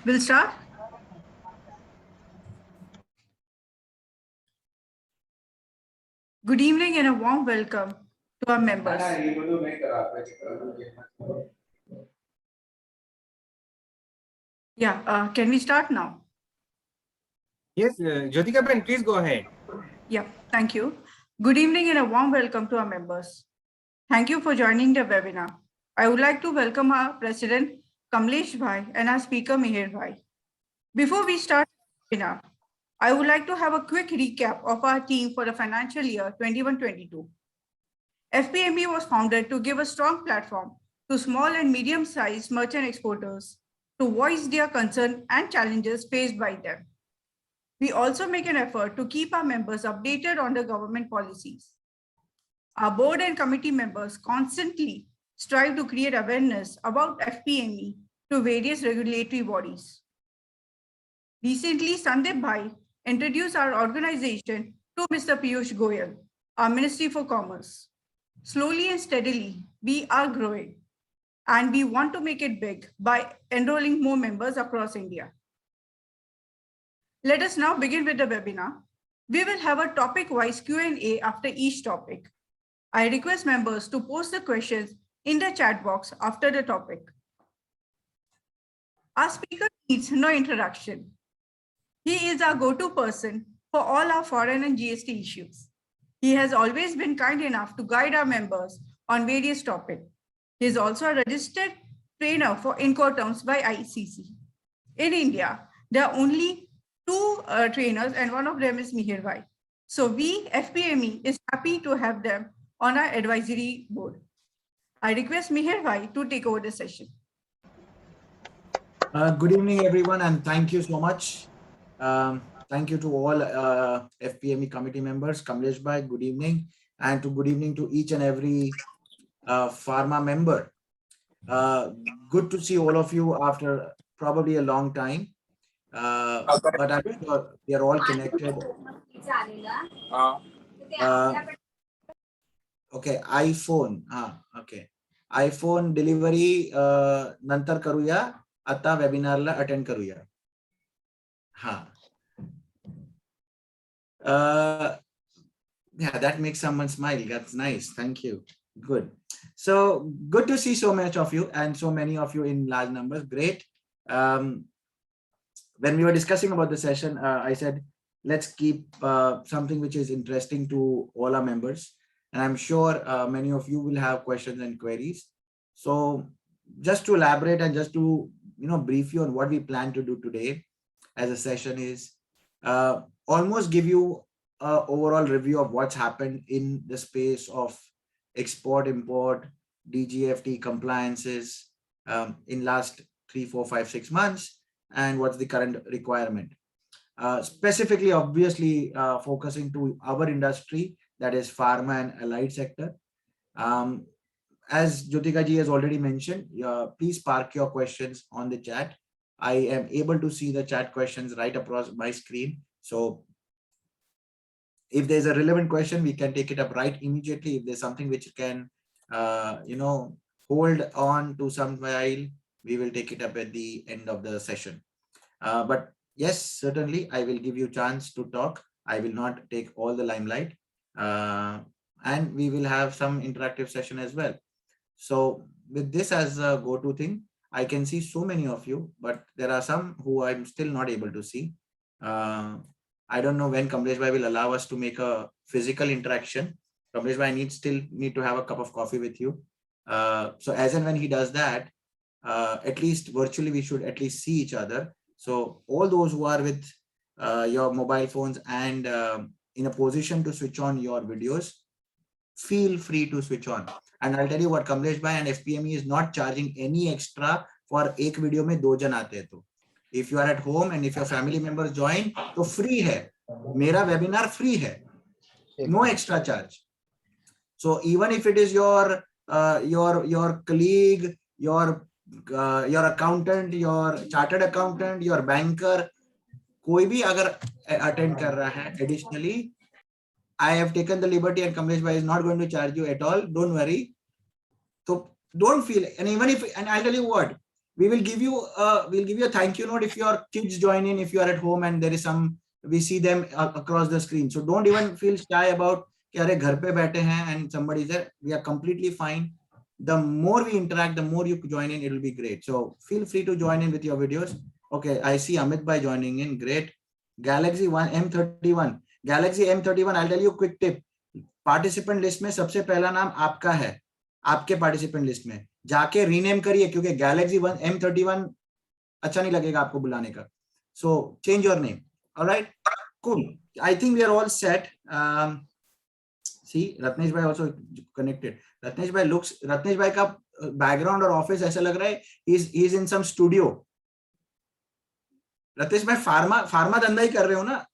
We'll start. Good evening and a warm welcome to our members. Yeah, can we start now? Yes, Jyotika Ben, please go ahead. Yeah, thank you. Good evening and a warm welcome to our members. Thank you for joining the webinar. I would like to welcome our President Kamlesh Bhai and our speaker Mihir Bhai. Before we start the webinar, I would like to have a quick recap of our team for the financial year 21-22. FPME was founded to give a strong platform to small and medium-sized merchant exporters to voice their concerns and challenges faced by them. We also make an effort to keep our members updated on the government policies. Our board and committee members constantly strive to create awareness about FPME to various regulatory bodies. Recently, Sandeep Bhai introduced our organization to Mr. Piyush Goyal, our Ministry for Commerce. Slowly and steadily, we are growing, and we want to make it big by enrolling more members across India. Let us now begin with the webinar. We will have a topic-wise Q&A after each topic. I request members to post the questions in the chat box after the topic. Our speaker needs no introduction. He is our go-to person for all our foreign and GST issues. He has always been kind enough to guide our members on various topics. He is also a registered trainer for Incoterms by ICC. In India, there are only two trainers and one of them is Mihir Bhai. So we, FPME, is happy to have them on our advisory board. I request Mihir Bhai to take over the session. Good evening, everyone, and thank you so much. Thank you to all FPME committee members. Kamlesh Bhai, good evening, and good evening to each and every pharma member. Good to see all of you after probably a long time, but I'm sure we are all connected. Okay, iPhone. Okay, iPhone delivery नंतर करूया. आता वेबिनारला attend करूया. Yeah, that makes someone smile. That's nice. Thank you. Good. So good to see so much of you and so many of you in large numbers. Great. When we were discussing about the session, I said, let's keep something which is interesting to all our members. And I'm sure many of you will have questions and queries. So just to elaborate and just to brief you on what we plan to do today as a session is almost give you an overall review of what's happened in the space of export, import, DGFT compliances in last 3, 4, 5, 6 months, and what's the current requirement. Specifically, obviously, focusing to our industry, that is pharma and allied sector. As Jyotika ji has already mentioned, please park your questions on the chat. I am able to see the chat questions right across my screen. So if there's a relevant question, we can take it up right immediately. If there's something which can, hold on to some while, we will take it up at the end of the session. But yes, certainly I will give you a chance to talk. I will not take all the limelight. And we will have some interactive session as well. So with this as a go-to thing, I can see so many of you, but there are some who I'm still not able to see. I don't know when Kamlesh Bhai will allow us to make a physical interaction. Kamlesh Bhai still need to have a cup of coffee with you. So as and when he does that, at least virtually, we should at least see each other. So all those who are with your mobile phones and in a position to switch on your videos, feel free to switch on. And I'll tell you what, Kamlesh Bhai and FPME is not charging any extra for एक video में 2 जन आते हैं तो. If you are at home and if your family members join, तो free है. मेरा webinar free है. No extra charge. So even if it is your colleague, your accountant, your chartered accountant, your banker, कोई भी अगर attend कर रहा है, additionally, I have taken the liberty and Kamlesh Bhai is not going to charge you at all. Don't worry. So don't feel, and even if, and I'll tell you what, we'll give you a thank you note if your kids join in, if you are at home and there is some, we see them across the screen. So don't even feel shy about कि अरे घर पे बैठे हैं and somebody is there. We are completely fine. The more we interact, the more you join in, it will be great. So feel free to join in with your videos. Okay, I see Amit Bhai joining in. Great. Galaxy M31. Galaxy M31, I'll tell you a quick tip. Participant list में सबसे पहला नाम आपका है, आपके participant list में जाके rename करिए, क्योंकि गैलेक्सी M31 अच्छा नहीं लगेगा आपको बुलाने का. So change your name. All right, cool. I think we are all set. See, Ratnesh Bhai also connected. Ratnesh Bhai का background और office ऐसा लग रहा है he's in some studio. Ratnesh Bhai pharma धंधा ही कर रहे हो ना?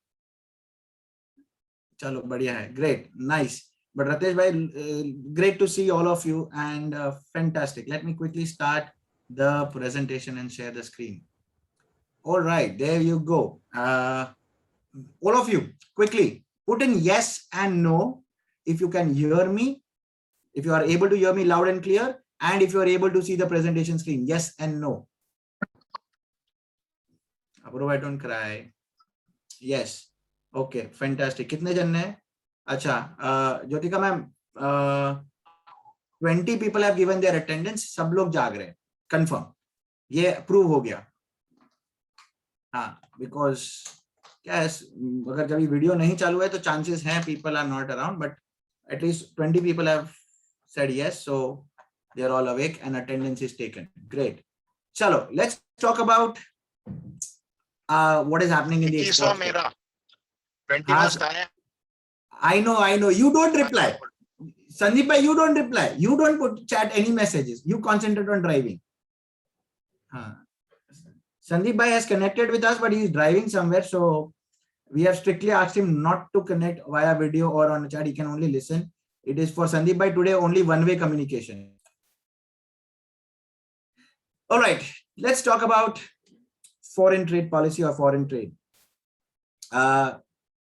चलो बढ़िया है, great, nice. But Ratesh Bhai, great to see all of you and fantastic. Let me quickly start the presentation and share the screen. All right, there you go. All of you, quickly put in yes and no if you can hear me, if you are able to hear me loud and clear, and if you are able to see the presentation screen. Yes and no. Apurva, don't cry. Yes. Okay, fantastic. कितने जन हैं? अच्छा, Jyotika ma'am, 20 people have given their attendance. सब लोग जाग रहे हैं, confirm. ये prove हो गया. हाँ, because क्या है, अगर जब ये वीडियो नहीं चालू है तो chances हैं people are not around, but at least 20 people have said yes, so they are all awake and attendance is taken. Great. चलो, let's talk about what is happening in the export. मेरा 21st आया. I know. You don't reply. Sandeep bhai, you don't reply. You don't put chat any messages. You concentrate on driving. Sandeep bhai has connected with us, but he is driving somewhere. So we have strictly asked him not to connect via video or on chat. He can only listen. It is for Sandeep bhai today only one-way communication. All right. Let's talk about foreign trade policy or foreign trade.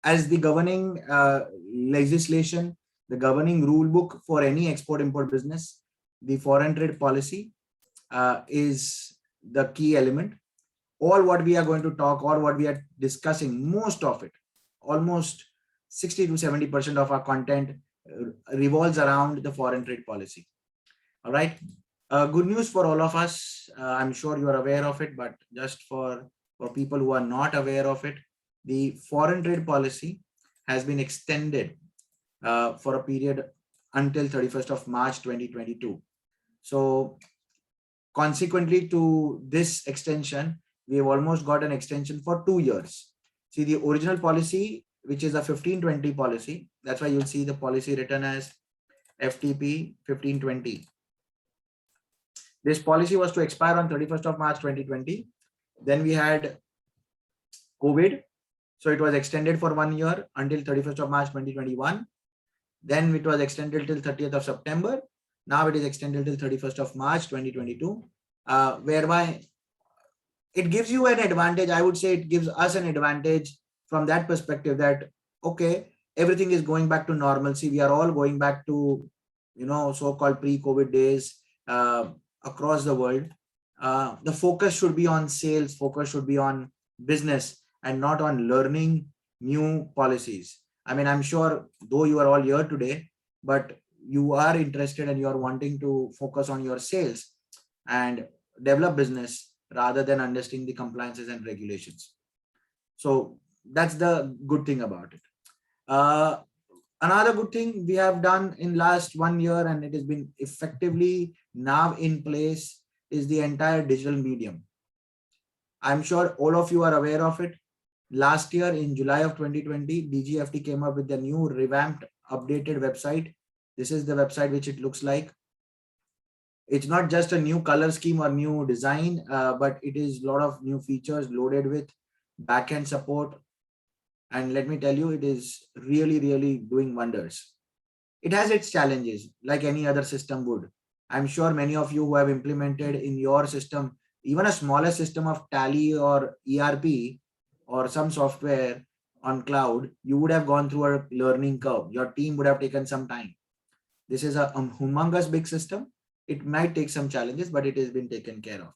As the governing legislation, the governing rule book for any export-import business, the foreign trade policy is the key element. All what we are going to talk or what we are discussing, most of it, almost 60 to 70% of our content revolves around the foreign trade policy. All right. Good news for all of us. I'm sure you are aware of it, but just for people who are not aware of it, the foreign trade policy has been extended for a period until 31st of March 2022. So consequently to this extension, we have almost got an extension for 2 years. See, the original policy, which is a 1520 policy, that's why you'll see the policy written as FTP 1520. This policy was to expire on 31st of March 2020. Then we had COVID. So it was extended for 1 year until 31st of March 2021. Then it was extended till 30th of September. Now it is extended till 31st of March 2022, whereby it gives you an advantage. I would say it gives us an advantage from that perspective that, okay, everything is going back to normalcy. We are all going back to, so-called pre-COVID days across the world. The focus should be on sales, focus should be on business, and not on learning new policies. I mean, I'm sure though you are all here today, but you are interested and you are wanting to focus on your sales and develop business rather than understanding the compliances and regulations. So that's the good thing about it. Another good thing we have done in last 1 year, and it has been effectively now in place, is the entire digital medium. I'm sure all of you are aware of it. Last year in July of 2020, DGFT came up with the new revamped, updated website. This is the website which it looks like. It's not just a new color scheme or new design, but it is a lot of new features loaded with backend support. And let me tell you, it is really, really doing wonders. it has its challenges like any other system would. I'm sure many of you who have implemented in your system, even a smaller system of Tally or ERP or some software on cloud, you would have gone through a learning curve. Your team would have taken some time. This is a humongous big system. It might take some challenges, but it has been taken care of.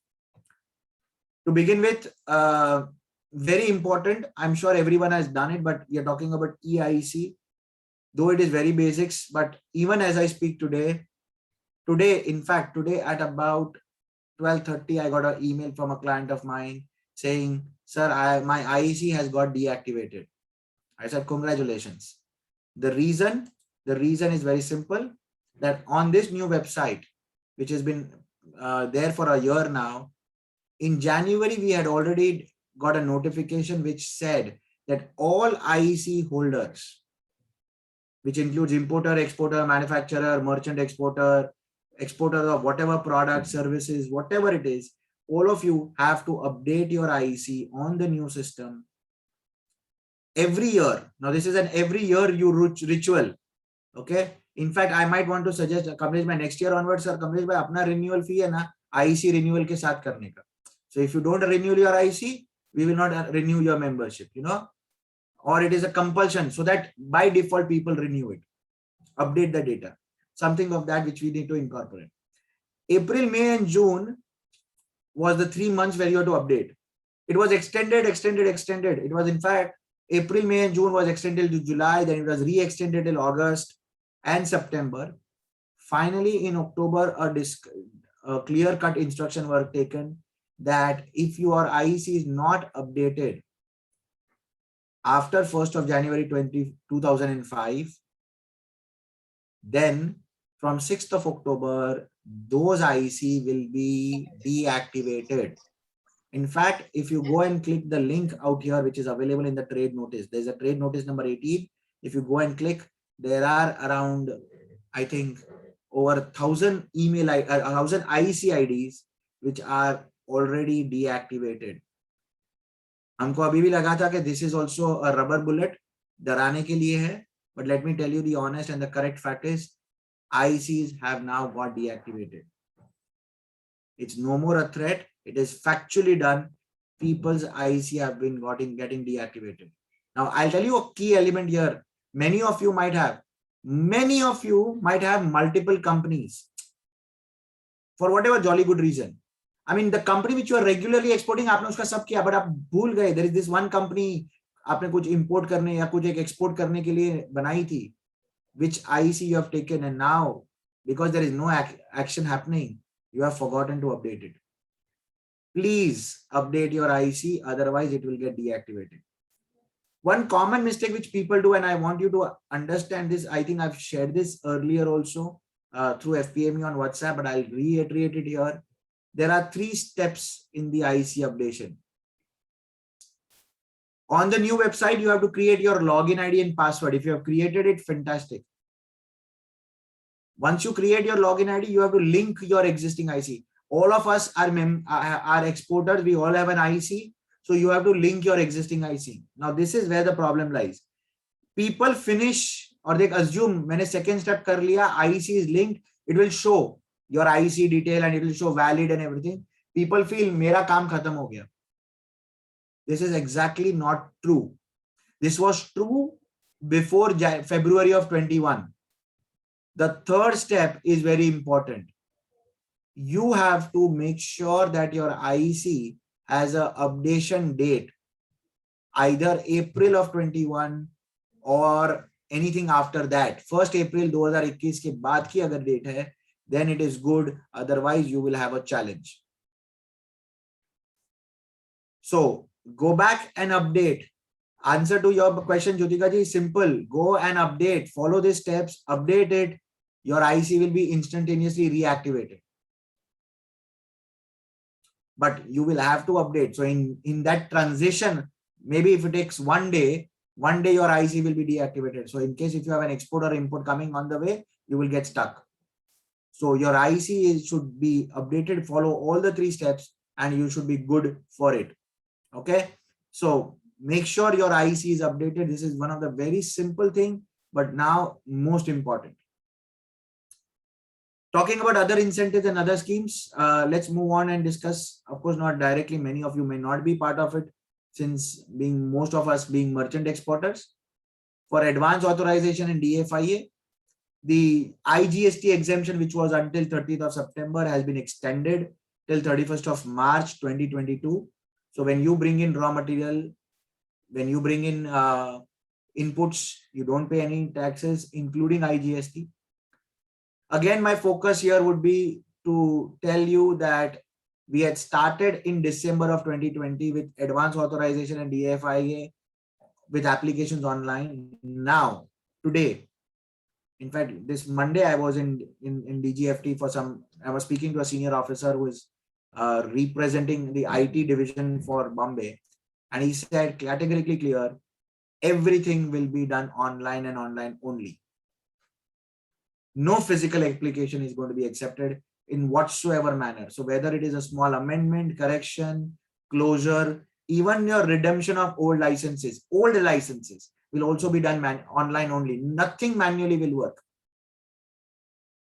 To begin with, very important, I'm sure everyone has done it, but we are talking about EIC, though it is very basics. But even as I speak today, in fact, today at about 12:30, I got an email from a client of mine saying, sir, my IEC has got deactivated. I said, congratulations. The reason is very simple, that on this new website, which has been there for a year now, in January, we had already got a notification which said that all IEC holders, which includes importer, exporter, manufacturer, merchant exporter, exporter of whatever product, services, whatever it is, all of you have to update your IEC on the new system every year. Now, this is an every year you ritual. Okay. In fact, I might want to suggest Kamlesh by next year onwards, sir, Kamlesh by apna renewal fee hai na, IEC renewal ke saath karne ka. So if you don't renew your IEC, we will not renew your membership, you know, or it is a compulsion so that by default people renew it, update the data, something of that which we need to incorporate. April, May and June was the 3 months where you have to update. It was extended. It was, in fact, April, May and June was extended to July, then it was re-extended till August and September. Finally, in October, a clear-cut instruction were taken that if your IEC is not updated after 1st of January 2005, then from 6th of October, those IEC will be deactivated. In fact, if you go and click the link out here, which is available in the trade notice, there's a trade notice number 18. If you go and click, there are around, I think, over 1,000 1,000 IEC IDs, which are already deactivated. हमको अभी भी लगा था कि this is also a rubber bullet, डराने के लिए है, but let me tell you the honest and the correct fact is, IECs have now got deactivated. It's no more a threat. It is factually done. People's IEC have been getting deactivated. Now, I'll tell you a key element here. Many of you might have multiple companies for whatever jolly good reason. I mean, the company which you are regularly exporting, आपने उसका सब किया, but आप भूल गए. There is this one company आपने कुछ import करने या कुछ एक export करने के लिए बनाई थी, which IEC you have taken, and now because there is no action happening, you have forgotten to update it. Please update your IEC, otherwise it will get deactivated. One common mistake which people do, and I want you to understand this, I think I've shared this earlier also through FPME on WhatsApp, but I'll reiterate it here. There are 3 steps in the IEC updation. On the new website, you have to create your login ID and password. If you have created it, fantastic. Once you create your login ID, you have to link your existing IEC. All of us are exporters. We all have an IEC. So you have to link your existing IEC. Now, this is where the problem lies. People finish or they assume, मैंने second step कर लिया, IEC is linked, it will show your IEC detail and it will show valid and everything. People feel मेरा काम खत्म हो गया. This is exactly not true. This was true before February of 21. The third step is very important. You have to make sure that your IEC has an updation date, either April of 21 or anything after that. 1st April 2021 के बाद की अगर date है, then it is good. Otherwise, you will have a challenge. So go back and update. Answer to your question, Jyotika ji, is simple. Go and update. Follow these steps. Update it. Your IEC will be instantaneously reactivated. But you will have to update. So in that transition, maybe if it takes one day your IEC will be deactivated. So in case if you have an export or import coming on the way, you will get stuck. So your IEC should be updated, follow all the 3 steps, and you should be good for it. Okay. So make sure your IEC is updated. This is one of the very simple thing, but now most important. Talking about other incentives and other schemes, let's move on and discuss. Of course, not directly. Many of you may not be part of it, since most of us being merchant exporters. For advance authorization in DFIA, the IGST exemption, which was until 30th of September, has been extended till 31st of March 2022. So when you bring in raw material, when you bring in inputs, you don't pay any taxes, including IGST. Again, my focus here would be to tell you that we had started in December of 2020 with advance authorization and DFIA with applications online. Now, today, in fact, this Monday, I was in DGFT for I was speaking to a senior officer who is representing the IT division for Bombay. And he said categorically clear, everything will be done online and online only. No physical application is going to be accepted in whatsoever manner. So whether it is a small amendment, correction, closure, even your redemption of old licenses will also be done online only. Nothing manually will work.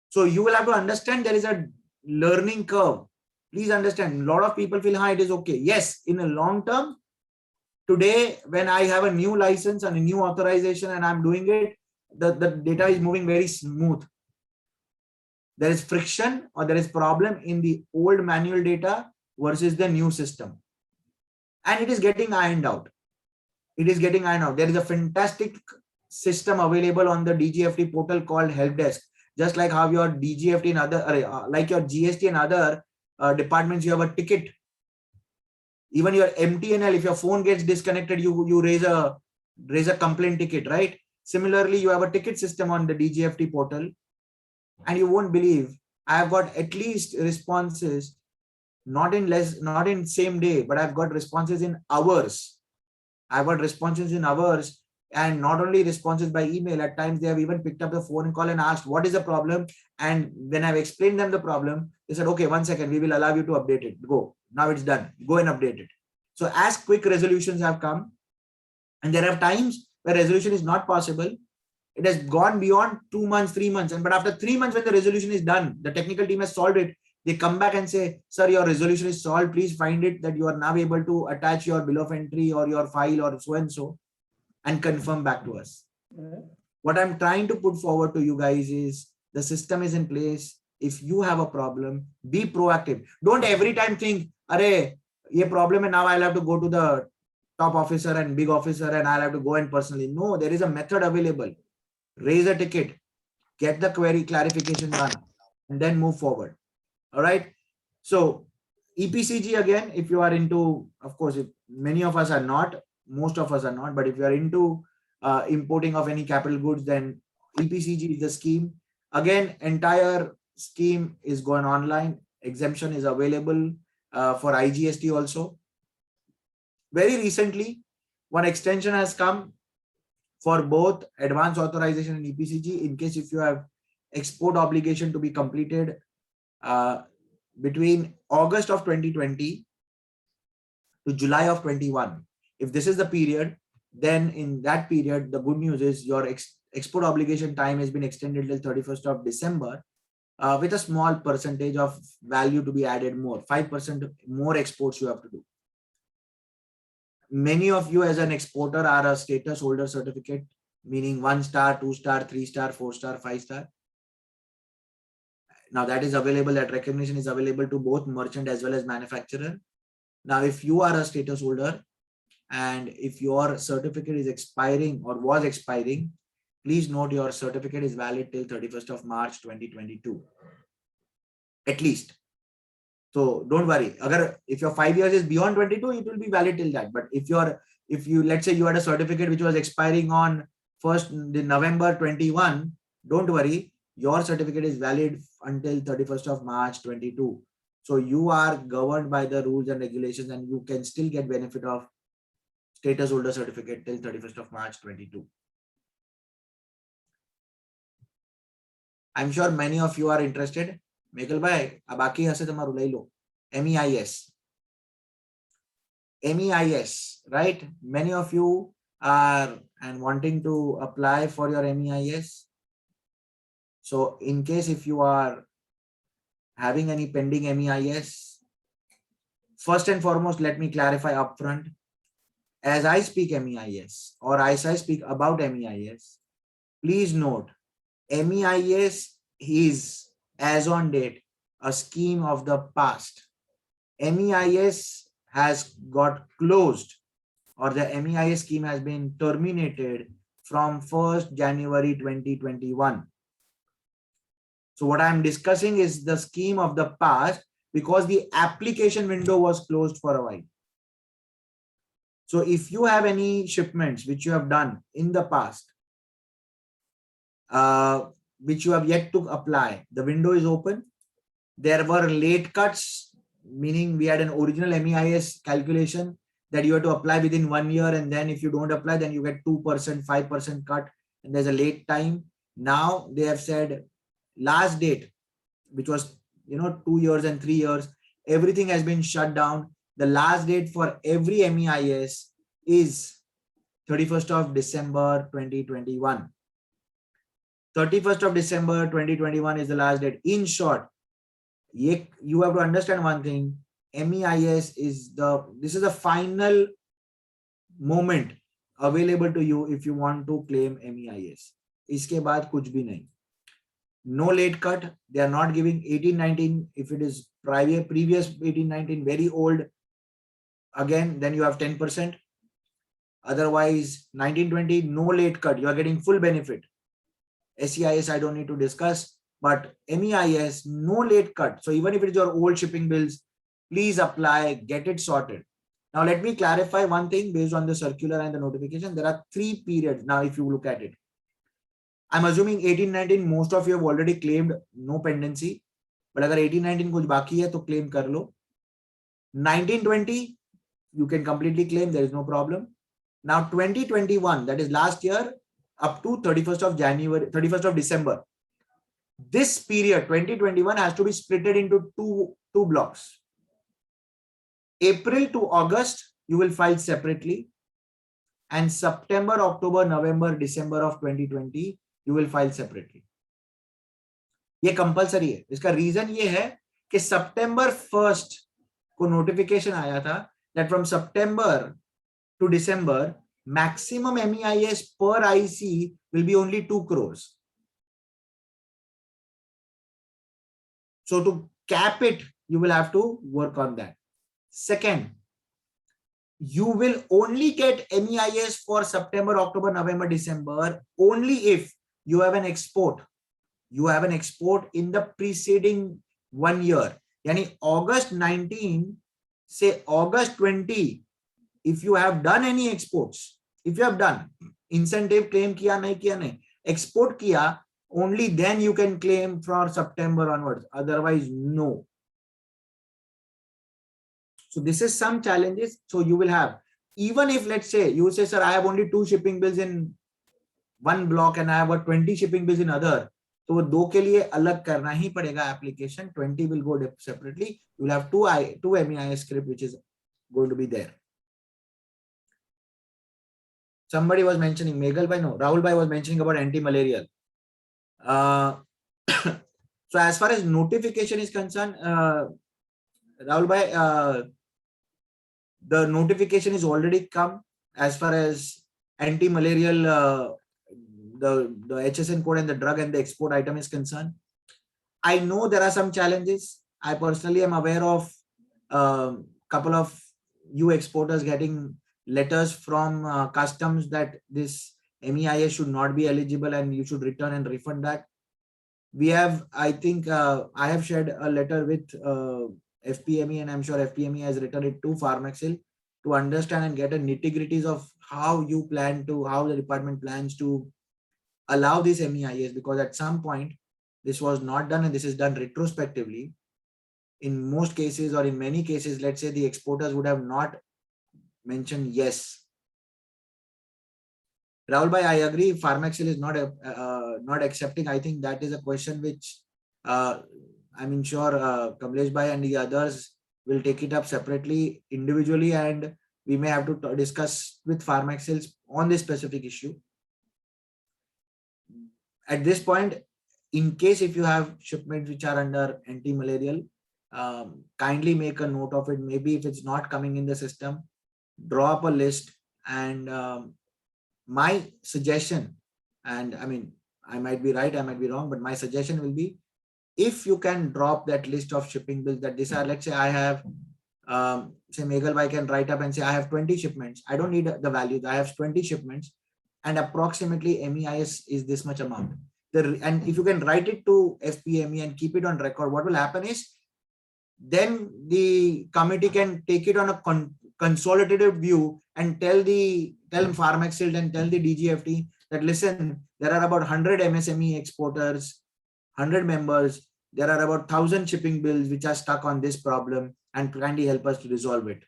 So you will have to understand there is a learning curve. Please understand, a lot of people feel, it is okay. Yes, in a long term, today, when I have a new license and a new authorization and I'm doing it, the data is moving very smooth. There is friction or there is problem in the old manual data versus the new system. And it is getting ironed out. It is getting ironed out. There is a fantastic system available on the DGFT portal called Help Desk. Just like how your DGFT and other, like your GST and other departments, you have a ticket. Even your MTNL, if your phone gets disconnected, you raise a complaint ticket, right? Similarly, you have a ticket system on the DGFT portal. And you won't believe, I have got at least responses, not in same day, but I've got responses in hours. I've got responses in hours, and not only responses by email. At times they have even picked up the phone call and asked, what is the problem? And when I've explained them the problem, they said, okay, 1 second, we will allow you to update it. Go, now it's done. Go and update it. So as quick resolutions have come, and there are times where resolution is not possible. It has gone beyond 2 months, 3 months. But after 3 months, when the resolution is done, the technical team has solved it. They come back and say, sir, your resolution is solved. Please find it that you are now able to attach your bill of entry or your file or so and so and confirm back to us. What I'm trying to put forward to you guys is the system is in place. If you have a problem, be proactive. Don't every time think, arey, ye problem and now I'll have to go to the top officer and big officer and I'll have to go in personally. No, there is a method available. Raise a ticket, get the query clarification done, and then move forward. All right. So EPCG, again, if you are into, of course, if many of us are not, most of us are not, but if you are into importing of any capital goods, then EPCG is the scheme. Again, entire scheme is going online. Exemption is available for IGST also. Very recently, one extension has come for both advance authorization and EPCG, in case if you have export obligation to be completed between August of 2020 to July of 21. If this is the period, then in that period, the good news is your export obligation time has been extended till 31st of December with a small percentage of value to be added more, 5% more exports you have to do. Many of you as an exporter are a status holder certificate, meaning 1 star, 2 star, 3 star, 4 star, 5 star. Now that is available, that recognition is available to both merchant as well as manufacturer. Now, if you are a status holder and if your certificate is expiring or was expiring, please note your certificate is valid till 31st of March 2022, at least. So don't worry. If your 5 years is beyond 22, it will be valid till that. But if you let's say you had a certificate which was expiring on 1st November 21, don't worry. Your certificate is valid until 31st of March 22. So you are governed by the rules and regulations, and you can still get benefit of status holder certificate till 31st of March 22. I'm sure many of you are interested. Meghal bhai, abaki hase tamaru lai lo. MEIS. MEIS, right? Many of you are and wanting to apply for your MEIS. So in case if you are having any pending MEIS, first and foremost, let me clarify upfront. As I speak MEIS or as I speak about MEIS, please note, MEIS is, as on date, a scheme of the past. MEIS has got closed, or the MEIS scheme has been terminated from 1st January 2021. So what I'm discussing is the scheme of the past because the application window was closed for a while. So if you have any shipments which you have done in the past, which you have yet to apply, the window is open. There were late cuts, meaning we had an original MEIS calculation that you have to apply within 1 year, and then if you don't apply, then you get 2%, 5% cut, and there's a late time. Now they have said last date, which was 2 years and 3 years, everything has been shut down. The last date for every MEIS is 31st of December 2021. 31st of December 2021 is the last date. In short, you have to understand one thing. MEIS is this is the final moment available to you if you want to claim MEIS. Iske baad kuch bhi nahi. No late cut. They are not giving 18-19. If it is previous 18-19, very old, again, then you have 10%. Otherwise, 19-20, no late cut. You are getting full benefit. SEIS, I don't need to discuss, but MEIS, no late cut. So even if it is your old shipping bills, please apply, get it sorted. Now, let me clarify one thing based on the circular and the notification. There are 3 periods. Now, if you look at it, I'm assuming 18-19, most of you have already claimed, no pendency. But if 18-19 kuch baki hai, to claim kar lo. 19-20, you can completely claim, there is no problem. Now, 2021, that is last year, up to 31st of December. This period, 2021, has to be splitted into two blocks. April to August, you will file separately. And September, October, November, December of 2020, you will file separately. ये compulsory है. इसका reason ये है कि September 1st को notification आया था that from September to December, maximum MEIS per IC will be only 2 crores. So to cap it, you will have to work on that. Second, you will only get MEIS for September, October, November, December only if you have an export. You have an export in the preceding 1 year. Yani August 19, say August 20, if you have done any exports, if you have done incentive claim kiya nahi, export kiya, only then you can claim for September onwards. Otherwise, no. So this is some challenges. So you will have, even if let's say you say, sir, I have only 2 shipping bills in one block and I have got 20 shipping bills in other. तो वो 2 के लिए अलग करना ही पड़ेगा application. 20 will go separately. You will have two MEIS script which is going to be there. Somebody was mentioning, Meghal bhai, no, Rahul bhai was mentioning about anti-malarial. So as far as notification is concerned, Rahul bhai, the notification is already come as far as anti-malarial, the HSN code and the drug and the export item is concerned. I know there are some challenges. I personally am aware of couple of you exporters getting letters from customs that this MEIS should not be eligible and you should return and refund that. We have, I think, I have shared a letter with FPME, and I'm sure FPME has written it to Pharmaxil to understand and get a nitty-gritties of how the department plans to allow this MEIS, because at some point this was not done and this is done retrospectively. In most cases or in many cases, let's say the exporters would have not mentioned yes. Rahul bhai, I agree, Pharmaxil is not accepting. I think that is a question which I'm sure Kamlesh bhai and the others will take it up separately, individually, and we may have to discuss with Pharmaxil on this specific issue. At this point, in case if you have shipments which are under anti-malarial, kindly make a note of it. Maybe if it's not coming in the system, draw up a list. And my suggestion, and I mean, I might be right, I might be wrong, but my suggestion will be, if you can drop that list of shipping bills that these are, let's say I have, say Meghal bhai can write up and say I have 20 shipments. I don't need the values. I have 20 shipments and approximately MEIS is this much amount. And if you can write it to FPME and keep it on record, what will happen is then the committee can take it on a consolidated view and tell Pharmaxil and tell the DGFT that, listen, there are about 100 MSME exporters, 100 members, there are about 1,000 shipping bills which are stuck on this problem, and kindly help us to resolve it.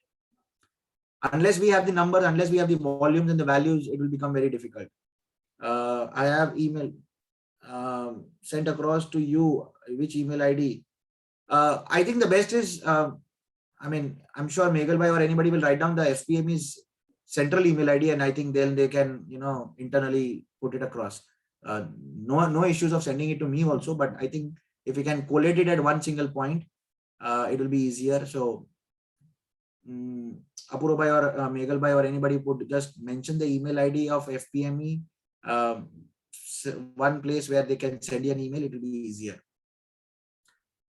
Unless we have the numbers, unless we have the volumes and the values, it will become very difficult. I have email sent across to you. Which email ID? I think the best is, I mean, I'm sure Meghal bhai or anybody will write down the FPME's central email ID, and I think then they can, internally put it across. No issues of sending it to me also, but I think if we can collate it at one single point, it will be easier. So Apurva bhai or Meghal bhai or anybody would just mention the email ID of FPME, one place where they can send you an email, it will be easier.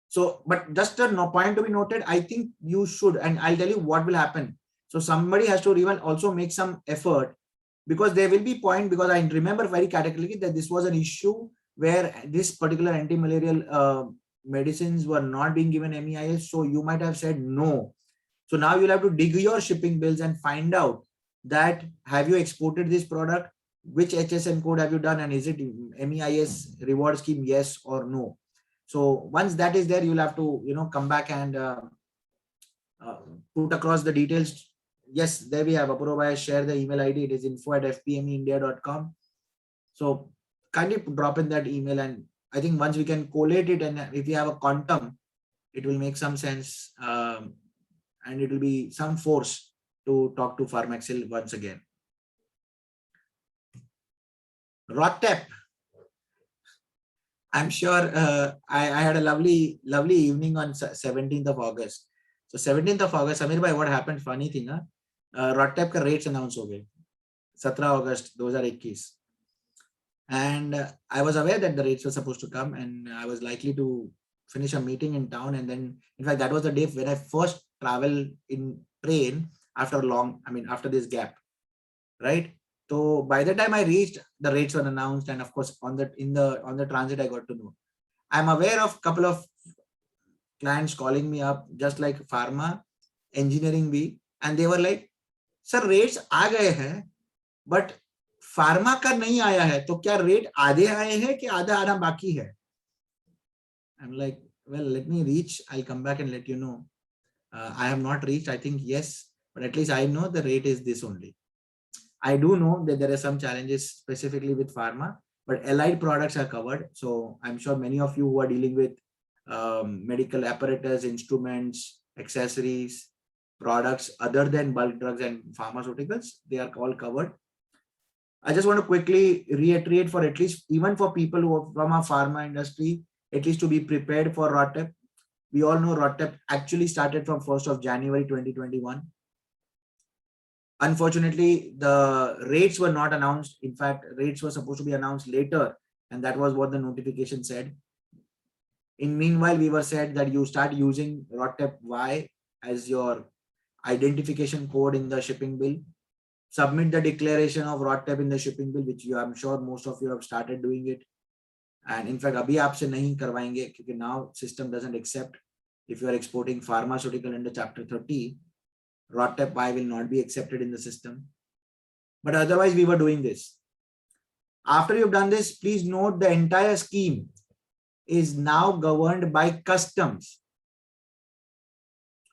So, but just a point to be noted, I think you should, and I'll tell you what will happen. So somebody has to even also make some effort, because there will be point, because I remember very categorically that this was an issue where this particular anti-malarial medicines were not being given MEIS. So you might have said no. So now you'll have to dig your shipping bills and find out that, have you exported this product? Which HSN code have you done? And is it MEIS reward scheme? Yes or no? So once that is there, you'll have to, come back and put across the details. Yes, there we have. Apurva bhai, share the email ID. It is info@fpmeindia.com. So kindly drop in that email, and I think once we can collate it, and if we have a quantum, it will make some sense, and it will be some force to talk to Pharmaxil once again. ROTTEP. I'm sure I had a lovely evening on 17th of August. So 17th of August, Samir bhai, what happened? Funny thing, ROTTEP ka rates announce ho gaye, 17 August 2021. And I was aware that the rates were supposed to come, and I was likely to finish a meeting in town. And then, in fact, that was the day when I first traveled in train after after this gap, right? So by the time I reached, the rates were announced, and of course on the transit I got to know. I'm aware of a couple of clients calling me up, just like pharma, engineering bhi, and they were like, "Sir, rates aa gaye hain, but pharma ka nahi aaya hai. To kya rate आधे आए हैं कि आधा आना बाकी है?" I'm like, well, let me reach. I'll come back and let you know. I have not reached. I think yes, but at least I know the rate is this only. I do know that there are some challenges specifically with pharma, but allied products are covered. So I'm sure many of you who are dealing with medical apparatus, instruments, accessories, products other than bulk drugs and pharmaceuticals, they are all covered. I just want to quickly reiterate, for at least even for people who are from our pharma industry, at least to be prepared for ROTTEP. We all know ROTTEP actually started from 1st of January 2021. Unfortunately, the rates were not announced. In fact, rates were supposed to be announced later, and that was what the notification said. In meanwhile, we were said that you start using ROTTEP Y as your identification code in the shipping bill. Submit the declaration of ROTTEP in the shipping bill, which I'm sure most of you have started doing it. And in fact, abhi aapse nahi karwayenge, because now system doesn't accept. If you are exporting pharmaceutical under Chapter 30, ROTTEP Y will not be accepted in the system. But otherwise, we were doing this. After you've done this, please note the entire scheme is now governed by customs.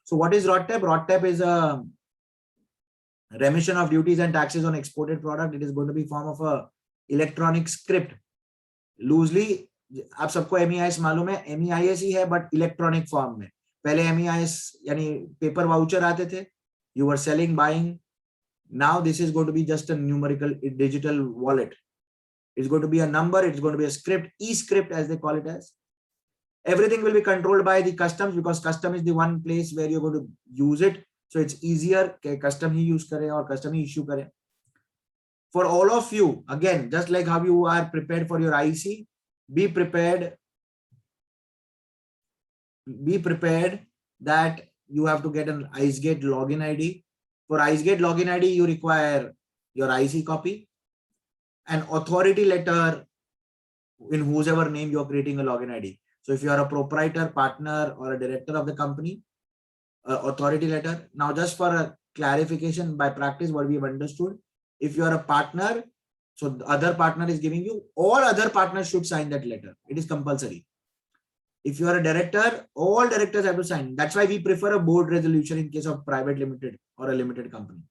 So what is ROTTEP? ROTTEP is a remission of duties and taxes on exported product. It is going to be form of a electronic script. Loosely, आप सबको MEIS मालूम है, MEIS ही है, but electronic form में. पहले MEIS यानी paper voucher आते थे. You were selling, buying. Now this is going to be just a numerical digital wallet. It's going to be a number. It's going to be a script, e-script as they call it as. Everything will be controlled by the customs because custom is the one place where you're going to use it. So it's easier कि custom ही use करें और custom ही issue करें. For all of you, again, just like how you are prepared for your IC, be prepared that you have to get an IceGate login ID. For IceGate login ID, you require your IC copy, an authority letter in whosever name you are creating a login ID. So if you are a proprietor, partner, or a director of the company, authority letter. Now, just for a clarification by practice, what we have understood, if you are a partner, so the other partner is giving you, all other partners should sign that letter. It is compulsory. If you are a director, all directors have to sign. That's why we prefer a board resolution in case of private limited or a limited company.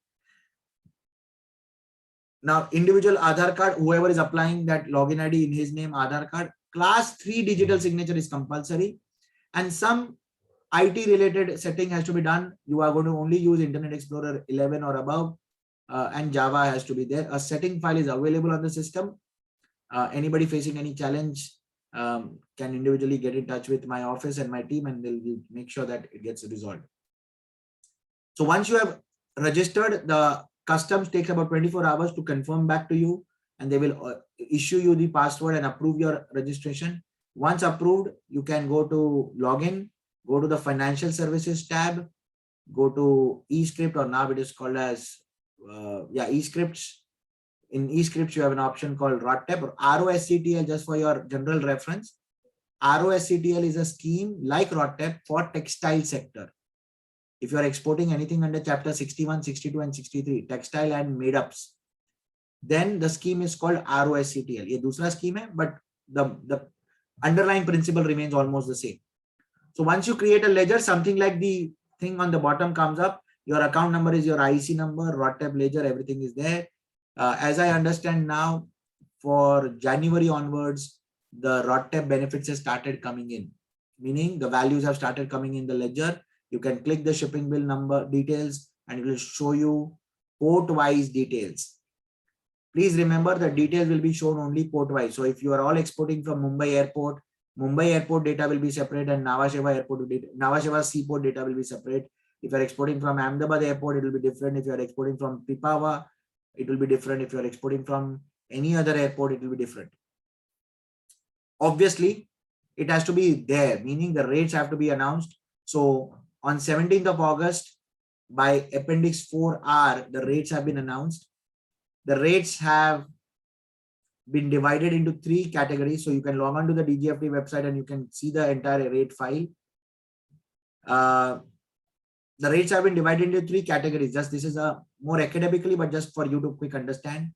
Now, individual Aadhaar card, whoever is applying that login ID in his name, Aadhaar card, class 3 digital signature is compulsory, and some IT related setting has to be done. You are going to only use Internet Explorer 11 or above, and Java has to be there. A setting file is available on the system. Anybody facing any challenge can individually get in touch with my office and my team, and they'll make sure that it gets resolved. So once you have registered, the customs takes about 24 hours to confirm back to you, and they will issue you the password and approve your registration. Once approved, you can go to login, go to the financial services tab, go to eScript, or now it is called as eScripts. In eScripts, you have an option called ROTTEP or ROSCTL, just for your general reference. ROSCTL is a scheme like ROTTEP for textile sector. If you are exporting anything under chapter 61, 62, and 63, textile and made-ups, then the scheme is called ROSCTL. Ye dusra scheme hai, but the underlying principle remains almost the same. So once you create a ledger, something like the thing on the bottom comes up. Your account number is your IC number, ROTTEP ledger, everything is there. As I understand now, for January onwards, the ROTTEP benefits have started coming in, meaning the values have started coming in the ledger. You can click the shipping bill number details and it will show you port-wise details. Please remember the details will be shown only port-wise. So if you are all exporting from Mumbai airport data will be separate, and Nhava Sheva seaport data will be separate. If you are exporting from Ahmedabad airport, it will be different. If you are exporting from Pipavav, it will be different. If you are exporting from any other airport, it will be different. Obviously, it has to be there, meaning the rates have to be announced. So on 17th of August, by Appendix 4R, the rates have been announced. The rates have been divided into 3 categories. So you can log on to the DGFT website and you can see the entire rate file. The rates have been divided into 3 categories. Just this is a more academically, but just for you to quick understand.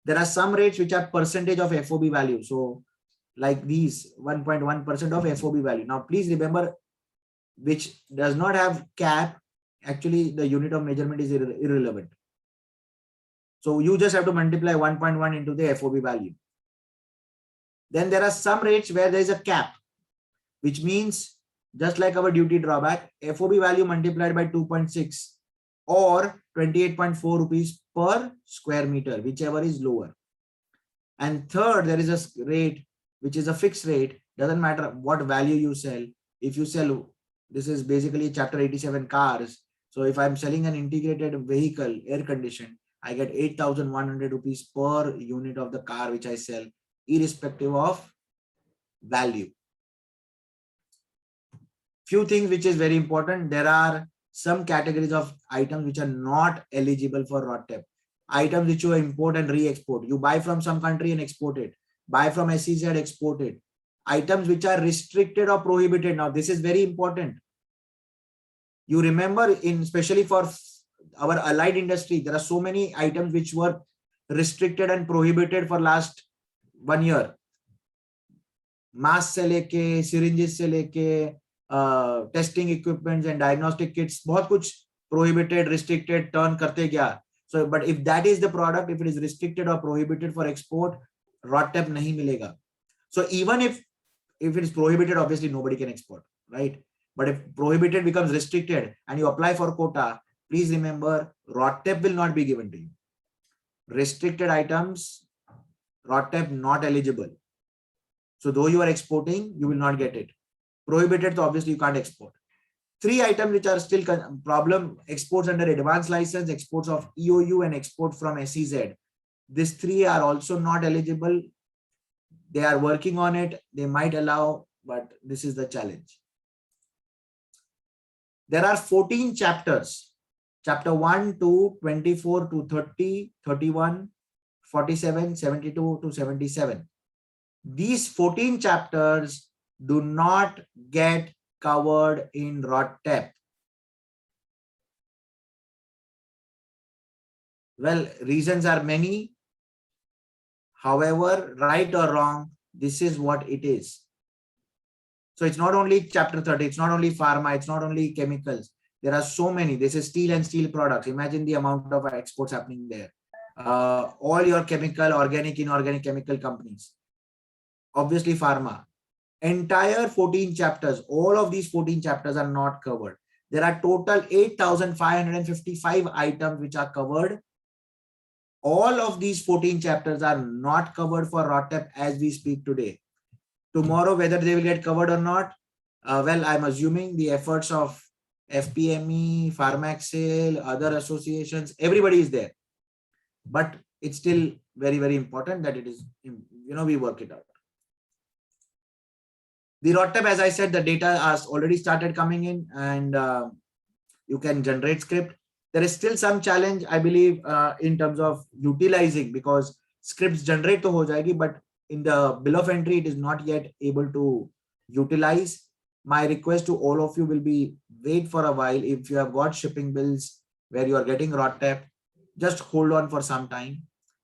There are some rates which are percentage of FOB value. So like these 1.1% of FOB value. Now, please remember, which does not have cap, actually the unit of measurement is irrelevant. So you just have to multiply 1.1 into the FOB value. Then there are some rates where there is a cap, which means just like our duty drawback, FOB value multiplied by 2.6 or 28.4 rupees per square meter, whichever is lower. And third, there is a rate, which is a fixed rate. Doesn't matter what value you sell. If you sell, this is basically chapter 87 cars. So if I'm selling an integrated vehicle, air conditioned, I get 8,100 rupees per unit of the car which I sell, irrespective of value. Few things which is very important. There are some categories of items which are not eligible for ROTTEP. Items which you import and re-export. You buy from some country and export it. Buy from SEZ, export it. Items which are restricted or prohibited. Now, this is very important. You remember, especially for our allied industry, there are so many items which were restricted and prohibited for last 1 year. Masks se leke, syringes se leke, testing equipments and diagnostic kits, bahut kuch prohibited, restricted, turn karte gaya. So, but if that is the product, if it is restricted or prohibited for export, ROTTEP nahi milega. So even if it is prohibited, obviously nobody can export, right? But if prohibited becomes restricted and you apply for quota, please remember, ROTTEP will not be given to you. Restricted items RODTEP not eligible. So though you are exporting, you will not get it. Prohibited, so obviously you can't export. 3 items which are still problem: exports under advanced license, exports of EOU, and export from SEZ. These 3 are also not eligible. They are working on it. They might allow, but this is the challenge. There are 14 chapters. Chapter 1 to 24 to 30, 31, 47, 72 to 77. These 14 chapters do not get covered in RODTEP. Well, reasons are many. However, right or wrong, this is what it is. So it's not only chapter 30, it's not only pharma, it's not only chemicals. There are so many. This is steel and steel products. Imagine the amount of exports happening there. All your chemical, organic, inorganic chemical companies. Obviously pharma. Entire 14 chapters, all of these 14 chapters are not covered. There are total 8,555 items which are covered. All of these 14 chapters are not covered for RODTEP as we speak today. Tomorrow, whether they will get covered or not, well, I'm assuming the efforts of FPME, Pharmaxil, other associations, everybody is there. But it's still very, very important that it is, we work it out. The RODTEP, as I said, the data has already started coming in, and you can generate script. There is still some challenge, I believe, in terms of utilizing, because scripts generate to ho jayegi, but in the bill of entry, it is not yet able to utilize. My request to all of you will be, wait for a while. If you have got shipping bills where you are getting RODTEP, just hold on for some time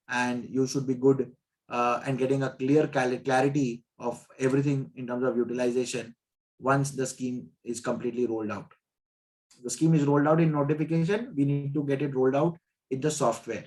and you should be good and getting a clear clarity of everything in terms of utilization once the scheme is completely rolled out. The scheme is rolled out in notification. We need to get it rolled out in the software.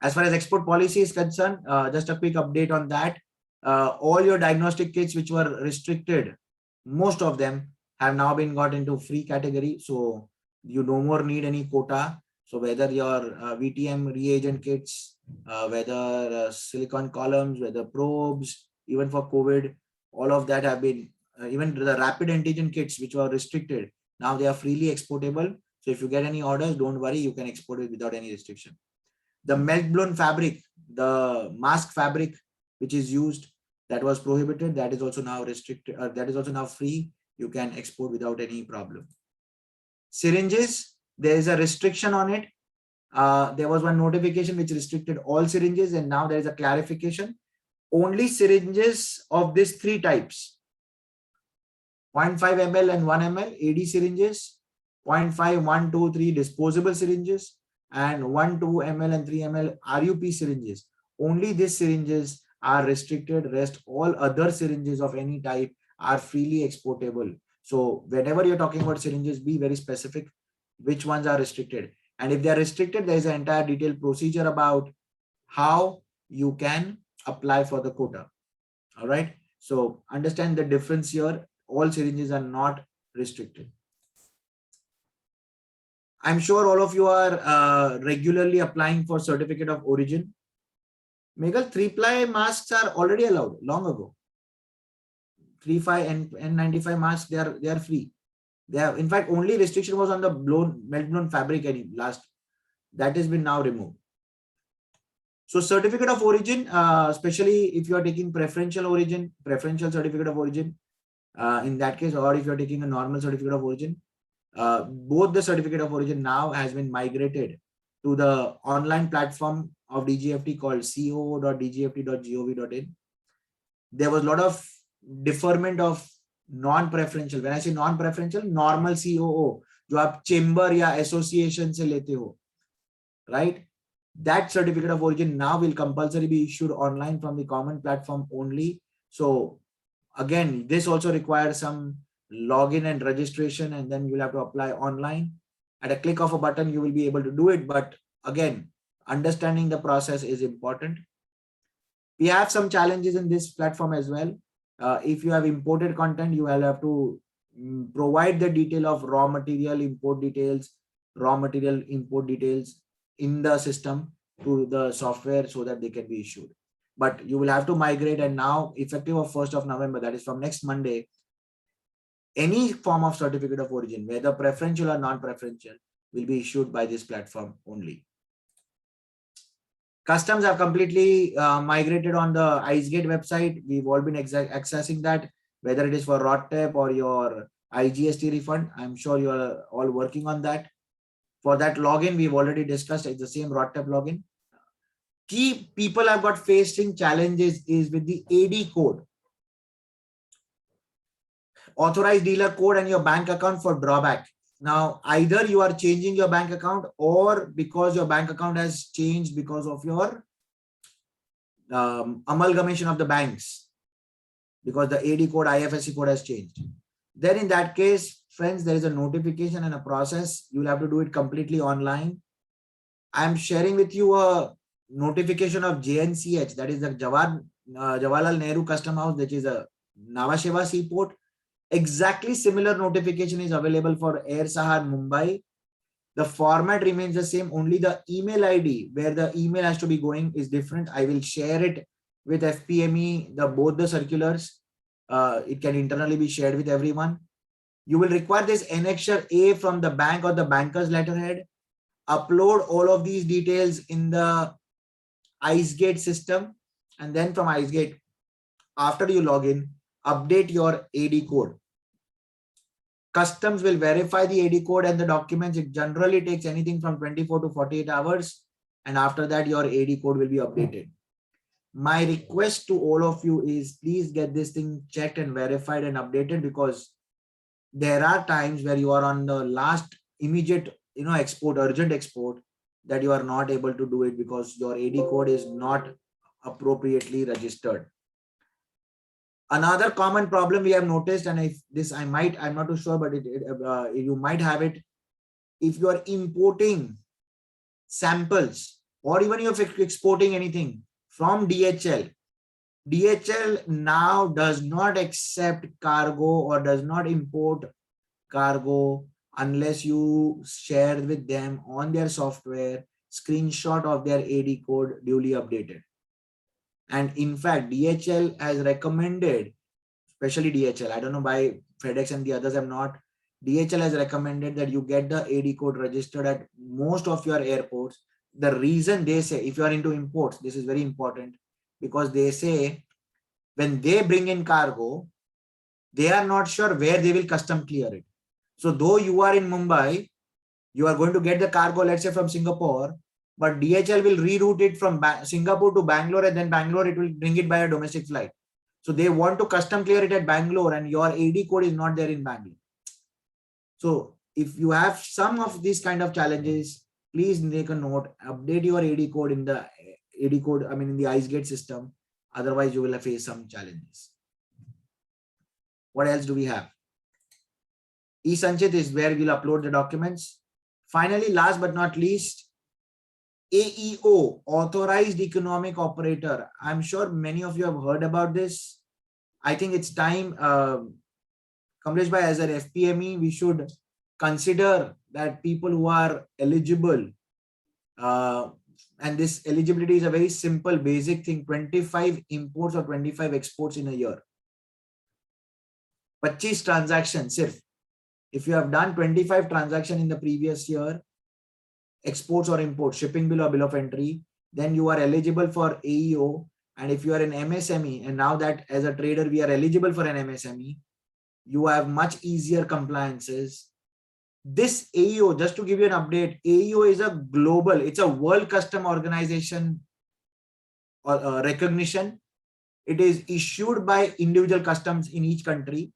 As far as export policy is concerned, just a quick update on that. All your diagnostic kits which were restricted, most of them have now been got into free category. So you no more need any quota. So whether your VTM reagent kits, whether silicon columns, whether probes, even for COVID, all of that have been, even the rapid antigen kits which were restricted, now they are freely exportable. So if you get any orders, don't worry, you can export it without any restriction. The melt blown fabric, the mask fabric which is used, that was prohibited, that is also now restricted, that is also now free. You can export without any problem. Syringes, there is a restriction on it. There was one notification which restricted all syringes, and now there is a clarification. Only syringes of these 3 types, 0.5 ml and 1 ml AD syringes, 0.5, 1, 2, 3 disposable syringes, and 1, 2 ml and 3 ml RUP syringes. Only these syringes are restricted. Rest all other syringes of any type are freely exportable. So whenever you're talking about syringes, be very specific which ones are restricted. And if they are restricted, there is an entire detailed procedure about how you can apply for the quota. All right. So understand the difference here. All syringes are not restricted. I'm sure all of you are regularly applying for certificate of origin. Megal, 3-ply masks are already allowed long ago. 3-ply and N95 masks, they are free. They have, in fact, only restriction was on the melt blown fabric last. That has been now removed. So certificate of origin, especially if you are taking preferential certificate of origin, in that case, or if you are taking a normal certificate of origin, both the certificate of origin now has been migrated to the online platform of DGFT called coo.dgft.gov.in. There was a lot of deferment of non-preferential. When I say non-preferential, normal COO, जो आप chamber या association से लेते हो, right? That certificate of origin now will compulsory be issued online from the common platform only. So again, this also requires some login and registration, and then you'll have to apply online. At a click of a button, you will be able to do it. But again, understanding the process is important. We have some challenges in this platform as well. If you have imported content, you will have to provide the detail of raw material import details, raw material import details in the system. to the software so that they can be issued. But you will have to migrate, and now effective of 1st of November, that is from next Monday, any form of certificate of origin, whether preferential or non-preferential, will be issued by this platform only. Customs have completely migrated on the IceGate website. We've all been accessing that, whether it is for RODTEP or your IGST refund. I'm sure you are all working on that. For that login, we've already discussed, it's the same RODTEP login. Key people have got facing challenges is with the AD code. Authorized dealer code and your bank account for drawback. Now, either you are changing your bank account, or because your bank account has changed because of your amalgamation of the banks, because the AD code, IFSC code has changed. Then in that case, friends, there is a notification and a process. You'll have to do it completely online. I'm sharing with you a notification of JNCH, that is the Jawaharlal Nehru Custom House, which is a Nhava Sheva seaport. Exactly similar notification is available for Air Sahar Mumbai. The format remains the same, only the email ID where the email has to be going is different. I will share it with FPME, both the circulars. It can internally be shared with everyone. You will require this annexure A from the bank or the banker's letterhead. Upload all of these details in the IceGate system, and then from IceGate, after you log in, update your AD code. Customs will verify the AD code and the documents. It generally takes anything from 24 to 48 hours. And after that, your AD code will be updated. My request to all of you is please get this thing checked and verified and updated, because there are times where you are on the last immediate, export, urgent export, that you are not able to do it because your AD code is not appropriately registered. Another common problem we have noticed, and I'm not too sure, but you might have it. If you are importing samples, or even if you're exporting anything from DHL, DHL now does not accept cargo or does not import cargo unless you share with them on their software screenshot of their AD code duly updated. And in fact, DHL has recommended, especially DHL, I don't know why FedEx and the others have not, DHL has recommended that you get the AD code registered at most of your airports. The reason they say, if you are into imports, this is very important, because they say when they bring in cargo, they are not sure where they will custom clear it. So though you are in Mumbai, you are going to get the cargo, let's say from Singapore, but DHL will reroute it from Singapore to Bangalore, and then Bangalore, it will bring it by a domestic flight. So they want to custom clear it at Bangalore, and your AD code is not there in Bangalore. So if you have some of these kind of challenges, please make a note, update your AD code in the in the IceGate system. Otherwise, you will face some challenges. What else do we have? eSanchit is where we'll upload the documents. Finally, last but not least, AEO, Authorized Economic Operator. I'm sure many of you have heard about this. I think it's time, Kamlesh bhai, as an FPME, we should consider that people who are eligible, and this eligibility is a very simple, basic thing, 25 imports or 25 exports in a year. 25 transactions, sirf. If you have done 25 transactions in the previous year, exports or imports, shipping bill or bill of entry, then you are eligible for AEO. And if you are an MSME, and now that as a trader, we are eligible for an MSME, you have much easier compliances. This AEO, just to give you an update, AEO is a global, it's a World Custom Organization recognition. It is issued by individual customs in each country.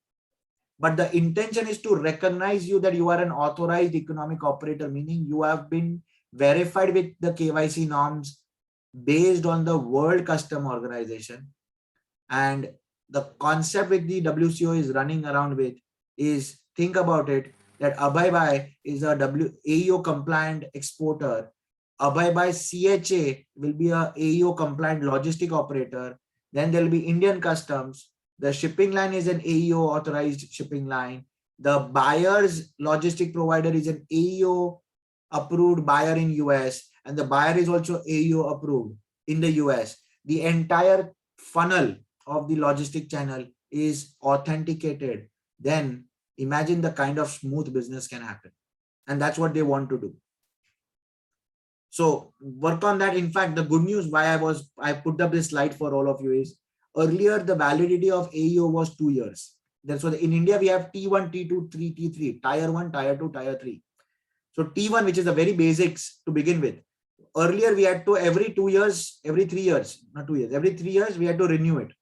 But the intention is to recognize you that you are an authorized economic operator, meaning you have been verified with the KYC norms based on the World Custom Organization. And the concept with the WCO is running around with is, think about it, that Abhay Bhai is a AEO compliant exporter. Abhay Bhai CHA will be a AEO compliant logistic operator. Then there will be Indian Customs. The shipping line is an AEO authorized shipping line. The buyer's logistic provider is an AEO approved buyer in US. and the buyer is also AEO approved in the US, the entire funnel of the logistic channel is authenticated, then imagine the kind of smooth business can happen. And that's what they want to do. So work on that. In fact, the good news why I put up this slide for all of you is earlier the validity of AEO was 2 years. That's why in India we have T1, T2, 3, T3, tier 1, tier 2, tier 3. So T1, which is the very basics to begin with. Earlier we had to every 2 years, every 3 years, not 2 years, every 3 years we had to renew it.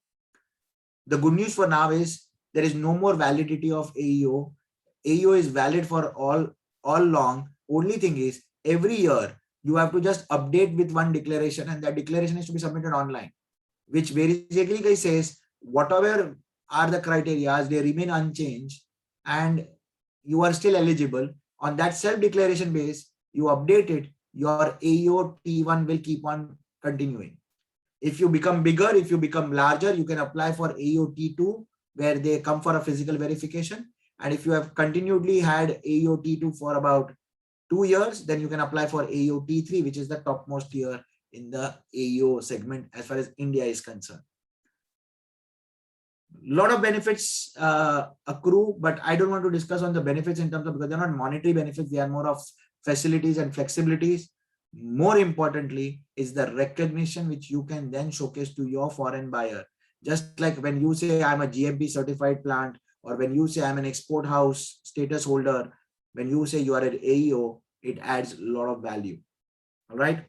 The good news for now is there is no more validity of AEO. AEO is valid for all long. Only thing is every year you have to just update with one declaration, and that declaration is to be submitted online, which basically says whatever are the criteria, they remain unchanged and you are still eligible. On that self-declaration base, you update it, your AEO T1 will keep on continuing. If you become bigger, if you become larger, you can apply for AEO T2, where they come for a physical verification. And if you have continually had AEO T2 for about 2 years, then you can apply for AEO T3, which is the topmost tier in the AEO segment as far as India is concerned. A lot of benefits accrue, but I don't want to discuss on the benefits in terms of, because they're not monetary benefits, they are more of facilities and flexibilities. More importantly is the recognition which you can then showcase to your foreign buyer. Just like when you say I'm a GMP certified plant, or when you say I'm an export house status holder, when you say you are at AEO, it adds a lot of value. All right.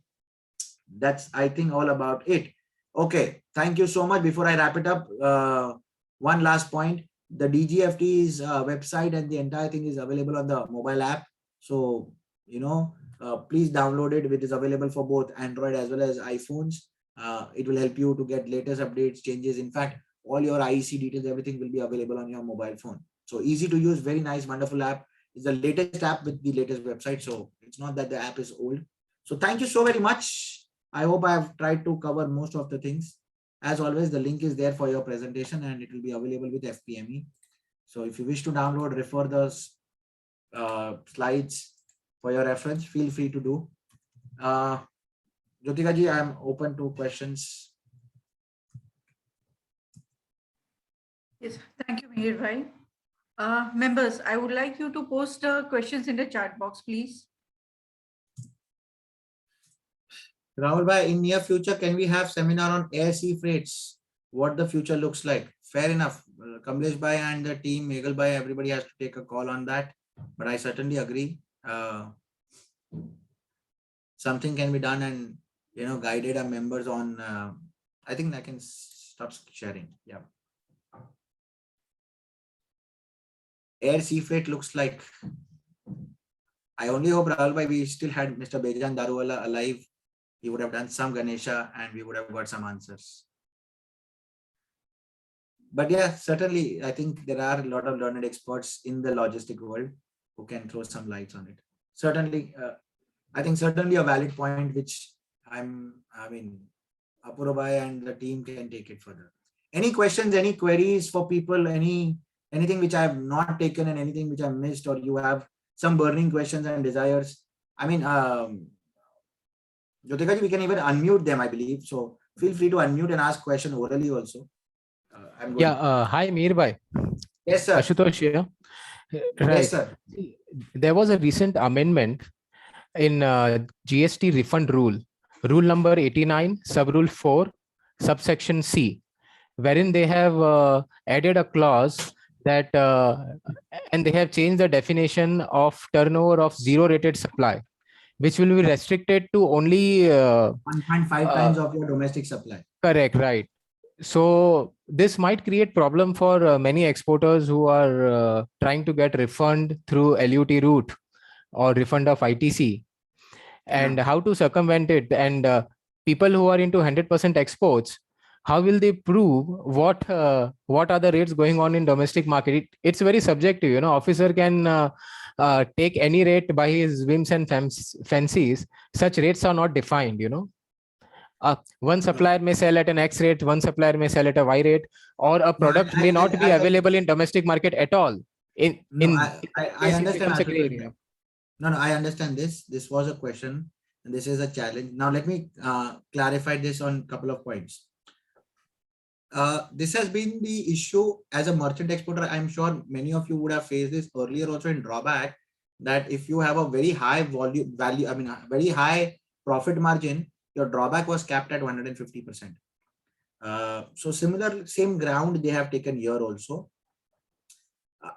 That's, I think, all about it. Okay. Thank you so much. Before I wrap it up, one last point. The DGFT's website and the entire thing is available on the mobile app. So, please download it. It is available for both Android as well as iPhones. It will help you to get latest updates, changes. In fact, all your IEC details, everything will be available on your mobile phone. So easy to use, very nice, wonderful app. It's the latest app with the latest website. So it's not that the app is old. So thank you so very much. I hope I have tried to cover most of the things. As always, the link is there for your presentation and it will be available with FPME. So if you wish to download, refer those slides for your reference, feel free to do. Jyotika ji, I am open to questions. Yes, thank you, Mihir bhai. Members, I would like you to post questions in the chat box, please. Rahul bhai, in near future, can we have seminar on air sea freights? What the future looks like? Fair enough. Kamlesh bhai and the team, Meghal bhai, everybody has to take a call on that. But I certainly agree. Something can be done and, guided our members on, I think I can stop sharing. Yeah. Air sea freight looks like, I only hope, Rahul bhai, we still had Mr. Bejan Daruwala alive. He would have done some Ganesha and we would have got some answers. But yeah, certainly, I think there are a lot of learned experts in the logistic world who can throw some lights on it. Certainly, I think certainly a valid point, which Apurva bhai and the team can take it further. Any questions, any queries for people, anything which I have not taken and anything which I missed, or you have some burning questions and desires? Jyotika ji, we can even unmute them, I believe. So feel free to unmute and ask question orally also. Hi, Mihir bhai. Yes, sir. Ashutosh here. Right. Yes, sir. There was a recent amendment in GST refund rule number 89, sub-rule 4, subsection C, wherein they have added a clause that and they have changed the definition of turnover of zero-rated supply, which will be restricted to only 1.5 times of your domestic supply. Correct, right. So this might create problem for many exporters who are trying to get refund through LUT route or refund of ITC, and how to circumvent it. And people who are into 100% exports, how will they prove what are the rates going on in domestic market? It's very subjective, officer can take any rate by his whims and fancies. Such rates are not defined, one supplier may sell at an X rate, one supplier may sell at a Y rate, or a product may not be available in domestic market at all. I understand. No, I understand this. This was a question And this is a challenge. Now, let me clarify this on a couple of points. This has been the issue as a merchant exporter. I'm sure many of you would have faced this earlier also in drawback, that if you have a very high a very high profit margin, your drawback was capped at 150%. So same ground they have taken here also.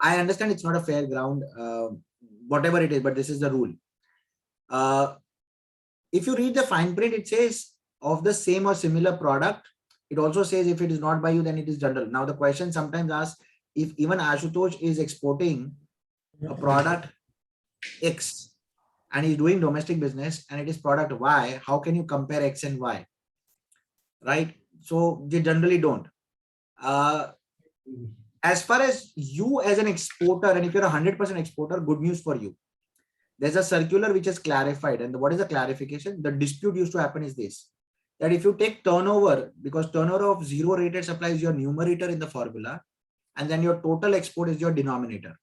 I understand it's not a fair ground, whatever it is, but this is the rule. If you read the fine print, it says of the same or similar product. It also says if it is not by you, then it is general. Now the question sometimes asks, if even Ashutosh is exporting a product X and he's doing domestic business and it is product Y, how can you compare X and Y? Right? So they generally don't. As far as you as an exporter, and if you're 100% exporter, good news for you. There's a circular which is clarified. And what is the clarification? The dispute used to happen is this, that if you take turnover, because turnover of zero rated supply is your numerator in the formula, and then your total export is your denominator.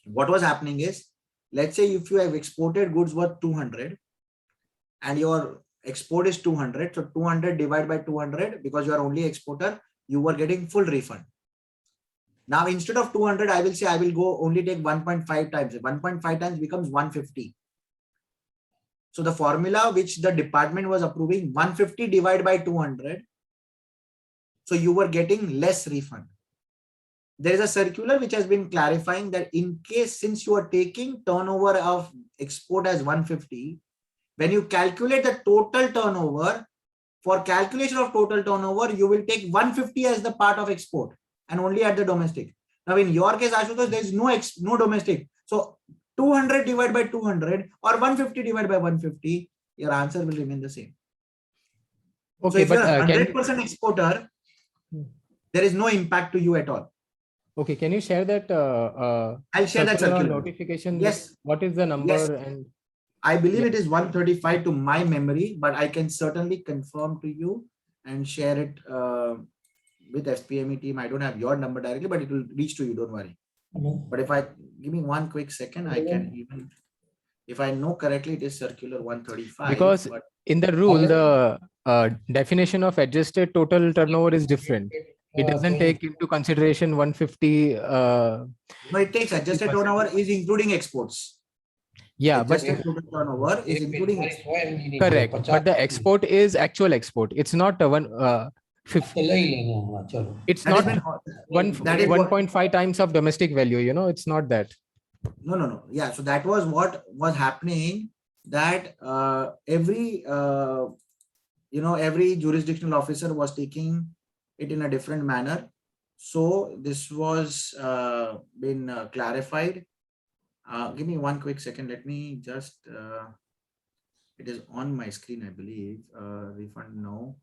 What was happening is, let's say if you have exported goods worth 200 and your export is 200, so 200 divided by 200, because you are only exporter, you were getting full refund. Now, instead of 200, I will say I will go only take 1.5 times. 1.5 times becomes 150. So the formula which the department was approving, 150 divided by 200. So you were getting less refund. There is a circular which has been clarifying that in case, since you are taking turnover of export as 150, when you calculate the total turnover, for calculation of total turnover, you will take 150 as the part of export and only at the domestic. Now, in your case, Ashutosh, there is no domestic. So 200 divided by 200 or 150 divided by 150, your answer will remain the same. Okay, so if you're 100% exporter, there is no impact to you at all. Okay, can you share that? I'll share that circular notification. Yes. What is the number? Yes. And I believe it is 135 to my memory, but I can certainly confirm to you and share it with SPME team. I don't have your number directly, but it will reach to you. Don't worry. But if I give me one quick second, I can even, if I know correctly, it is circular 135. Because in the rule, the definition of adjusted total turnover is different. It doesn't take into consideration 150. No, it takes adjusted turnover is including exports. Yeah, adjusted total turnover is including exports. Correct. But the export is actual export. It's not a one. It's not 1.5 times of domestic value. You know, it's not that. No. Yeah. So that was what was happening. That every jurisdictional officer was taking it in a different manner. So this was been clarified. Give me one quick second. Let me just. It is on my screen, I believe. Refund no.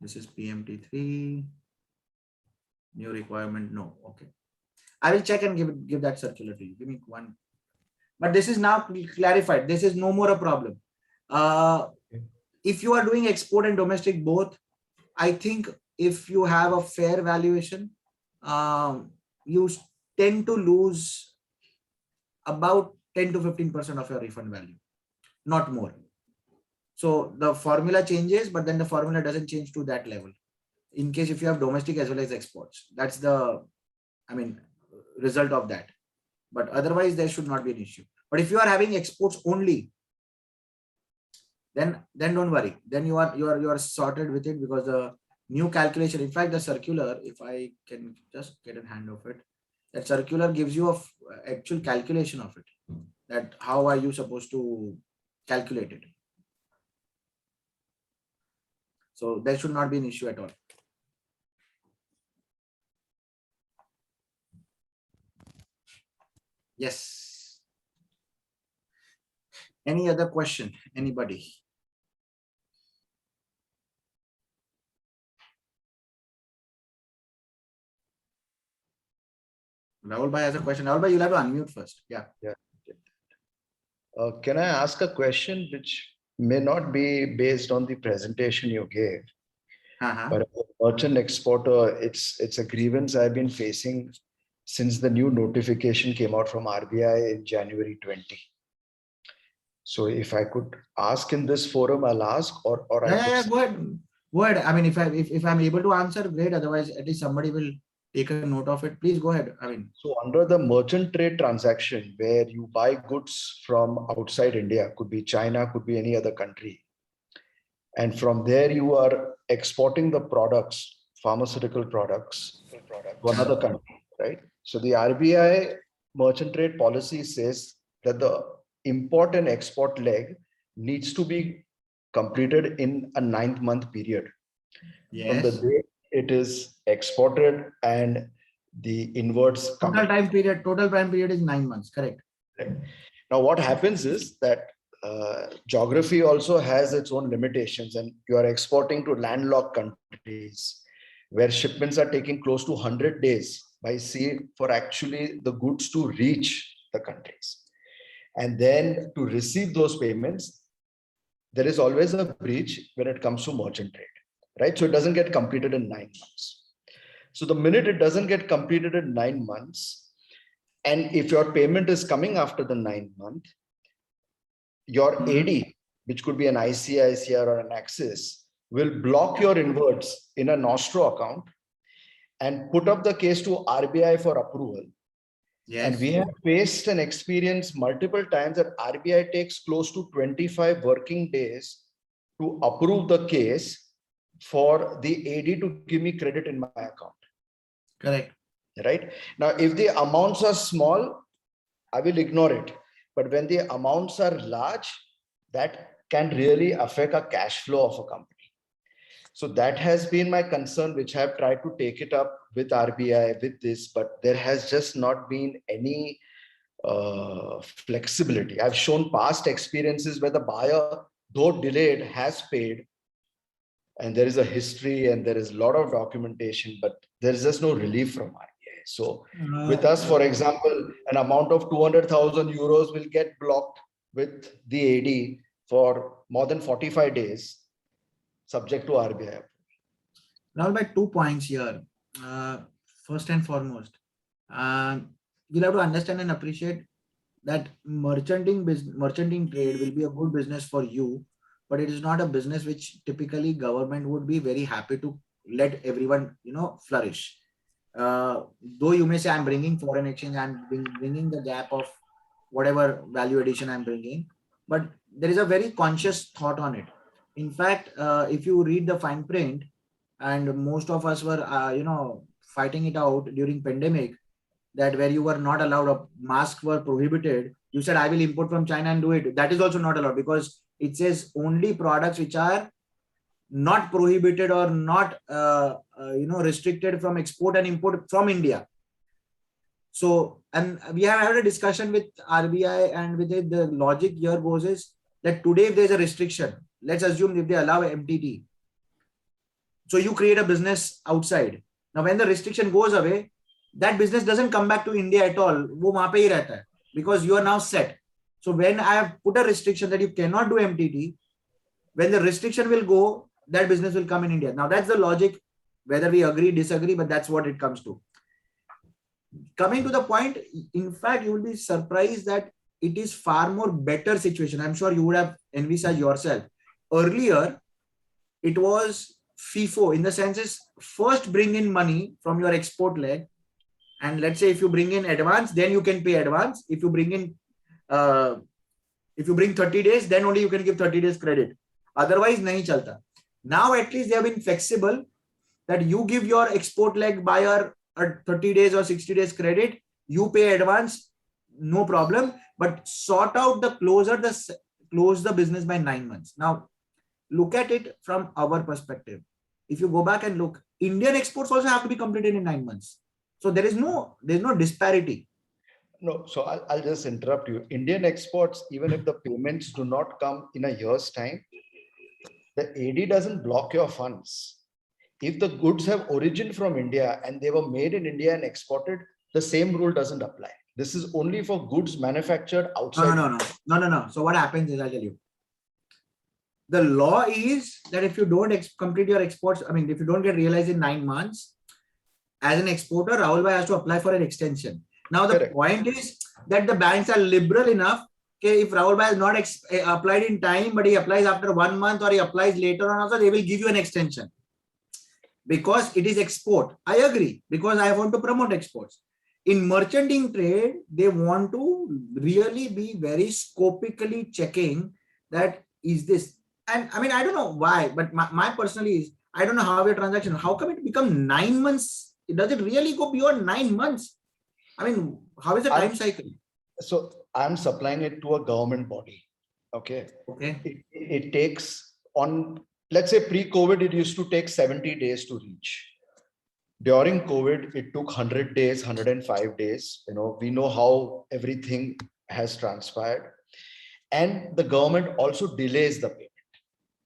This is PMT3. New requirement no. Okay. I will check and give that circular to you. Give me one. But this is now clarified. This is no more a problem. If you are doing export and domestic both, I think if you have a fair valuation, you tend to lose about 10 to 15% of your refund value, not more. So the formula changes, but then the formula doesn't change to that level. In case if you have domestic as well as exports, that's the, result of that. But otherwise, there should not be an issue. But if you are having exports only, then don't worry. Then you are sorted with it, because the new calculation, in fact, the circular, if I can just get a hand of it, that circular gives you a actual calculation of it. That how are you supposed to calculate it? So there should not be an issue at all. Yes. Any other question? Anybody? Rahul Bhai has a question. Rahul Bhai, you'll have to unmute first. Yeah. Can I ask a question which may not be based on the presentation you gave? But as a merchant exporter, it's a grievance I've been facing since the new notification came out from RBI in January 20. So if I could ask in this forum, I'll ask, or I Yeah, could go ahead. Go ahead. I mean, if I'm able to answer, great. Otherwise, at least somebody will take a note of it. Please go ahead. I mean, So under the merchant trade transaction, where you buy goods from outside India, could be China, could be any other country, and from there you are exporting the products, pharmaceutical products, to another country, right? So the RBI merchant trade policy says that the import and export leg needs to be completed in a 9-month period from the yes. day it is exported and the inwards come in. Total time period is 9 months. Correct. Now, what happens is that geography also has its own limitations, and you are exporting to landlocked countries where shipments are taking close to 100 days by sea for actually the goods to reach the countries. And then to receive those payments, there is always a breach when it comes to merchant trade, right? So it doesn't get completed in 9 months. So the minute it doesn't get completed in 9 months, and if your payment is coming after the 9th month, your AD, which could be an ICICR or an Axis, will block your inwards in a Nostro account and put up the case to RBI for approval. Yes. And we have faced and experienced multiple times that RBI takes close to 25 working days to approve the case for the AD to give me credit in my account. Correct. Right? Now, if the amounts are small, I will ignore it. But when the amounts are large, that can really affect a cash flow of a company. So that has been my concern, which I have tried to take it up with RBI with this, but there has just not been any flexibility. I've shown past experiences where the buyer, though delayed, has paid, and there is a history and there is a lot of documentation, but there is just no relief from RBI. So with us, for example, an amount of 200,000 euros will get blocked with the AD for more than 45 days, subject to RBI. Now, by 2 points here. First and foremost, you'll have to understand and appreciate that merchanting trade will be a good business for you, but it is not a business which typically government would be very happy to let everyone, flourish. Though you may say I'm bringing foreign exchange, I'm bringing the gap of whatever value addition I'm bringing, but there is a very conscious thought on it. In fact, if you read the fine print, and most of us were, fighting it out during pandemic, that where you were not allowed, masks were prohibited. You said, I will import from China and do it. That is also not allowed because it says only products which are not prohibited or not, restricted from export and import from India. So, and we have had a discussion with RBI, and with it, the logic here goes is that today if there's a restriction, let's assume if they allow MTT, so you create a business outside. Now, when the restriction goes away, that business doesn't come back to India at all. वो वहाँ पे ही रहता है, because you are now set. So when I have put a restriction that you cannot do MTT, when the restriction will go, that business will come in India. Now that's the logic, whether we agree, disagree, but that's what it comes to. Coming to the point, in fact, you will be surprised that it is far more better situation. I'm sure you would have envisaged yourself. Earlier, it was FIFO, in the sense is first bring in money from your export leg. And let's say if you bring in advance, then you can pay advance. If you bring in, if you bring 30 days, then only you can give 30 days credit. Otherwise, nahi chalta. Now, at least they have been flexible that you give your export leg buyer a 30 days or 60 days credit, you pay advance, no problem, but sort out the close the business by 9 months. Now, look at it from our perspective. If you go back and look, Indian exports also have to be completed in 9 months. So there's no disparity. No, so I'll just interrupt you. Indian exports, even if the payments do not come in a year's time, the AD doesn't block your funds. If the goods have origin from India and they were made in India and exported, the same rule doesn't apply. This is only for goods manufactured outside. No. So what happens is, I'll tell you. The law is that if you don't complete your exports, I mean, if you don't get realized in 9 months, as an exporter, Rahul Bhai has to apply for an extension. Now, the point is that the banks are liberal enough okay, if Rahul Bhai has not applied in time, but he applies after 1 month or he applies later on also, they will give you an extension. Because it is export. I agree, because I want to promote exports. In merchanting trade, they want to really be very scopically checking that is this. And I mean, I don't know why, but my personally is, I don't know how a transaction, how come it become 9 months? Does it really go beyond 9 months? I mean, how is the time cycle? So I'm supplying it to a government body. Okay. Okay. It takes on, let's say pre-COVID, it used to take 70 days to reach. During COVID, it took 100 days, 105 days. We know how everything has transpired. And the government also delays the payment.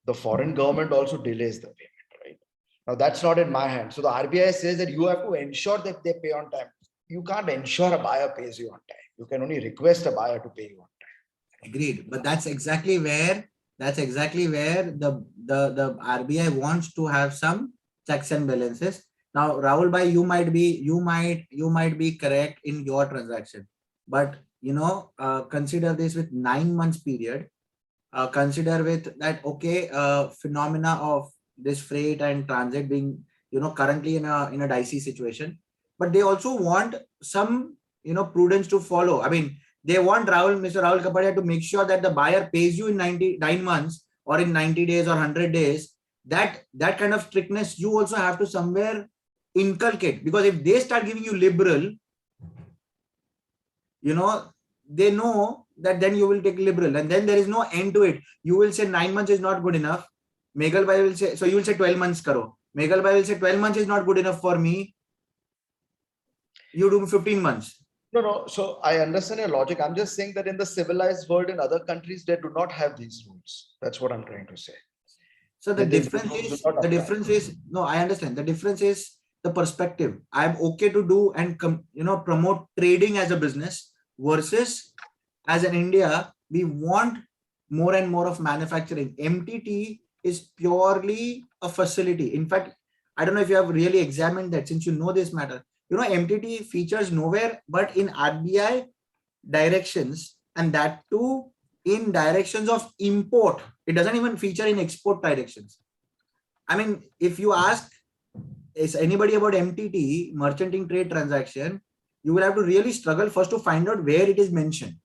The foreign government also delays the payment, right? Now that's not in my hand. So the RBI says that you have to ensure that they pay on time. You can't ensure a buyer pays you on time. You can only request a buyer to pay you on time. Agreed. But that's exactly where the RBI wants to have some checks and balances. Now, Rahul Bhai, you might be correct in your transaction, but consider this with 9 months period. Consider with that, okay, phenomena of this freight and transit being, currently in a dicey situation, but they also want some, prudence to follow. I mean, they want Mr. Rahul Kapadia to make sure that the buyer pays you in 9 months or in 90 days or 100 days. That kind of strictness you also have to somewhere inculcate, because if they start giving you liberal, they know that then you will take liberal, and then there is no end to it. You will say 9 months is not good enough. Meghal Bhai will say, so you will say 12 months karo. Meghal Bhai will say 12 months is not good enough for me. You do 15 months. No. So I understand your logic. I'm just saying that in the civilized world, in other countries, they do not have these rules. That's what I'm trying to say. So the difference is, no, I understand. The difference is the perspective. I'm okay to do and promote trading as a business versus as in India, we want more and more of manufacturing. MTT is purely a facility. In fact, I don't know if you have really examined that, since you know this matter. MTT features nowhere but in RBI directions, and that too in directions of import. It doesn't even feature in export directions. I mean, if you ask anybody about MTT, merchanting trade transaction, you will have to really struggle first to find out where it is mentioned.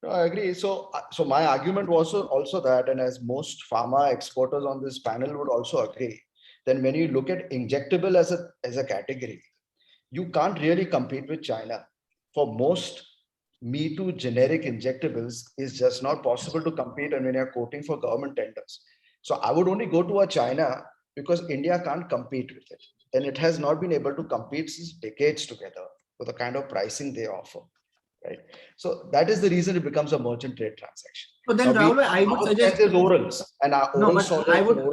No, I agree. So my argument was also that, and as most pharma exporters on this panel would also agree, then when you look at injectable as a category, you can't really compete with China. For most Me Too generic injectables, is just not possible to compete, and when you're quoting for government tenders. So I would only go to a China because India can't compete with it. And it has not been able to compete since decades together with the kind of pricing they offer. Right. So that is the reason it becomes a merchant trade transaction. So then, Rahul, I would suggest orals, and our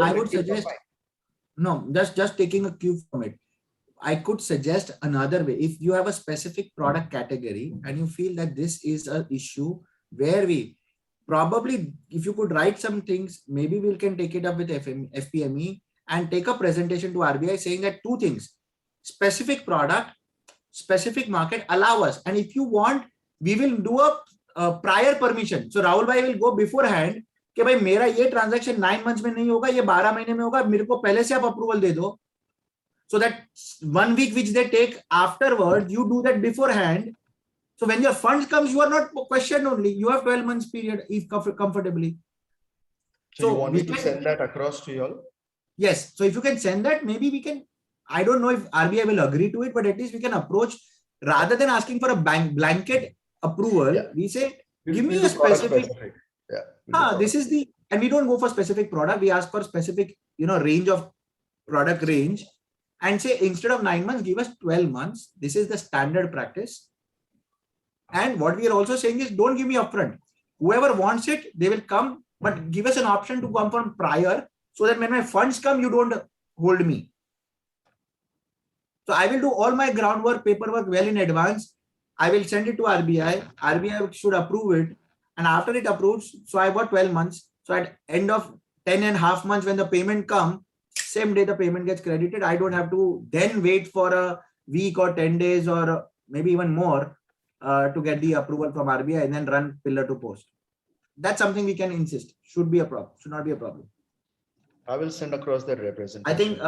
I would suggest, no, just taking a cue from it. I could suggest another way. If you have a specific product category and you feel that this is an issue where we probably, if you could write some things, maybe we can take it up with FPME and take a presentation to RBI saying that 2 things: specific product, specific market, allow us. And if you want, we will do a prior permission. So Rahul Bhai will go beforehand कि भाई मेरा ये transaction 9 months में नहीं होगा, ये 12 महीने में होगा, मेरे को पहले से आप approval दे दो. So that 1 week which they take afterward, you do that beforehand. So when your funds comes, you are not questioned only. You have 12 months period if comfortably. So you want me to send that across to you all? Yes. So if you can send that, maybe we can, I don't know if RBI will agree to it, but at least we can approach, rather than asking for a blanket approval, we say, give me a specific. This is the, and we don't go for specific product. We ask for specific, range of product range, and say, instead of 9 months, give us 12 months. This is the standard practice. And what we are also saying is, don't give me upfront. Whoever wants it, they will come, but give us an option to come from prior, so that when my funds come, you don't hold me. So I will do all my groundwork, paperwork well in advance. I will send it to RBI. RBI should approve it. And after it approves, so I got 12 months. So at end of 10.5 months, when the payment comes, same day the payment gets credited. I don't have to then wait for a week or 10 days or maybe even more to get the approval from RBI and then run pillar to post. That's something we can insist. Should be a problem. Should not be a problem. I will send across the representation. I think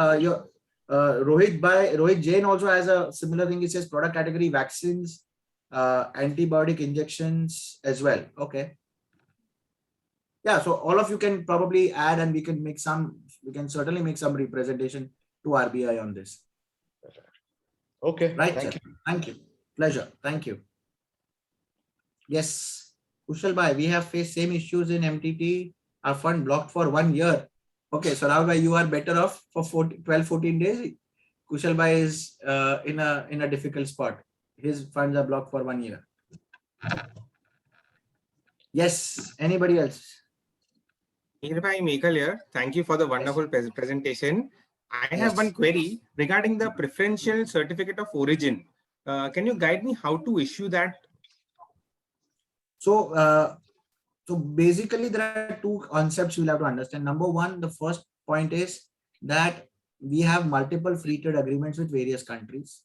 Rohit Jain also has a similar thing. It says product category vaccines, antibiotic injections as well. Okay. Yeah, so all of you can probably add, and we can certainly make some representation to RBI on this. Okay. Right. Thank sir. you. Thank you. Pleasure. Thank you. Yes. Kushal bhai, we have faced same issues in MTT. Our fund blocked for 1 year. Okay, so Rahul bhai, you are better off for 12-14 days. Kushal bhai is in a difficult spot. His funds are blocked for 1 year. Yes. Anybody else? Mihir Mekal here. Thank you for the wonderful presentation. I have one query regarding the preferential certificate of origin. Can you guide me how to issue that? So, so basically there are two concepts you'll have to understand. Number one, the first point is that we have multiple free trade agreements with various countries.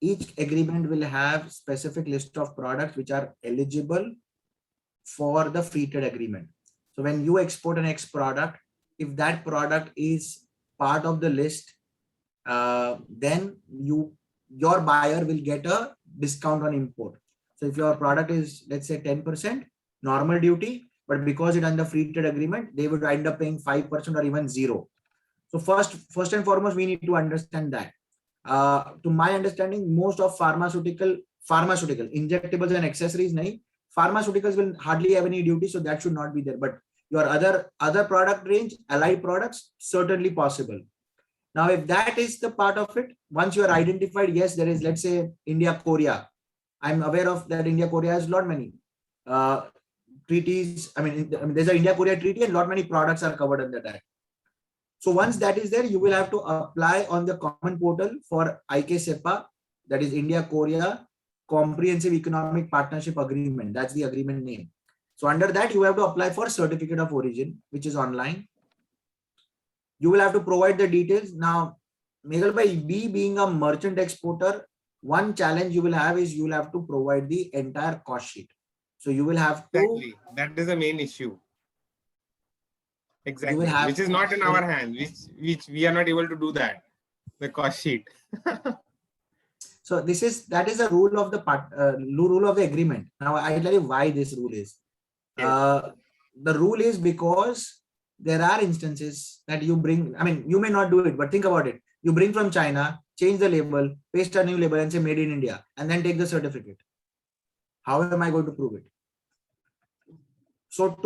Each agreement will have specific list of products which are eligible for the free trade agreement. So when you export an X product, if that product is part of the list, then your buyer will get a discount on import. So if your product is, let's say 10% normal duty, but because it's under free trade agreement, they would end up paying 5% or even 0. So first and foremost, we need to understand that. To my understanding, most of pharmaceutical injectables and accessories, pharmaceuticals will hardly have any duty, so that should not be there. But your other product range, allied products, certainly possible. Now, if that is the part of it, once you are identified, yes, there is, let's say, India-Korea. I'm aware of that. India-Korea has a lot many treaties. I mean, there's an India-Korea treaty and a lot many products are covered under that. So once that is there, you will have to apply on the common portal for IKSEPA, that is India-Korea Comprehensive Economic Partnership Agreement. That's the agreement name. So under that, you have to apply for certificate of origin, which is online. You will have to provide the details. Now, Mehul bhai, we being a merchant exporter, one challenge you will have is you will have to provide the entire cost sheet. So you will have to. Exactly. That is the main issue. Exactly. Which is not in our hands, which we are not able to do that. The cost sheet. So that is a rule of the agreement. Now I'll tell you why this rule is. Yes. The rule is because there are instances that you bring. I mean, you may not do it, but think about it. You bring from China, change the label, paste a new label, and say made in India, and then take the certificate. How am I going to prove it? So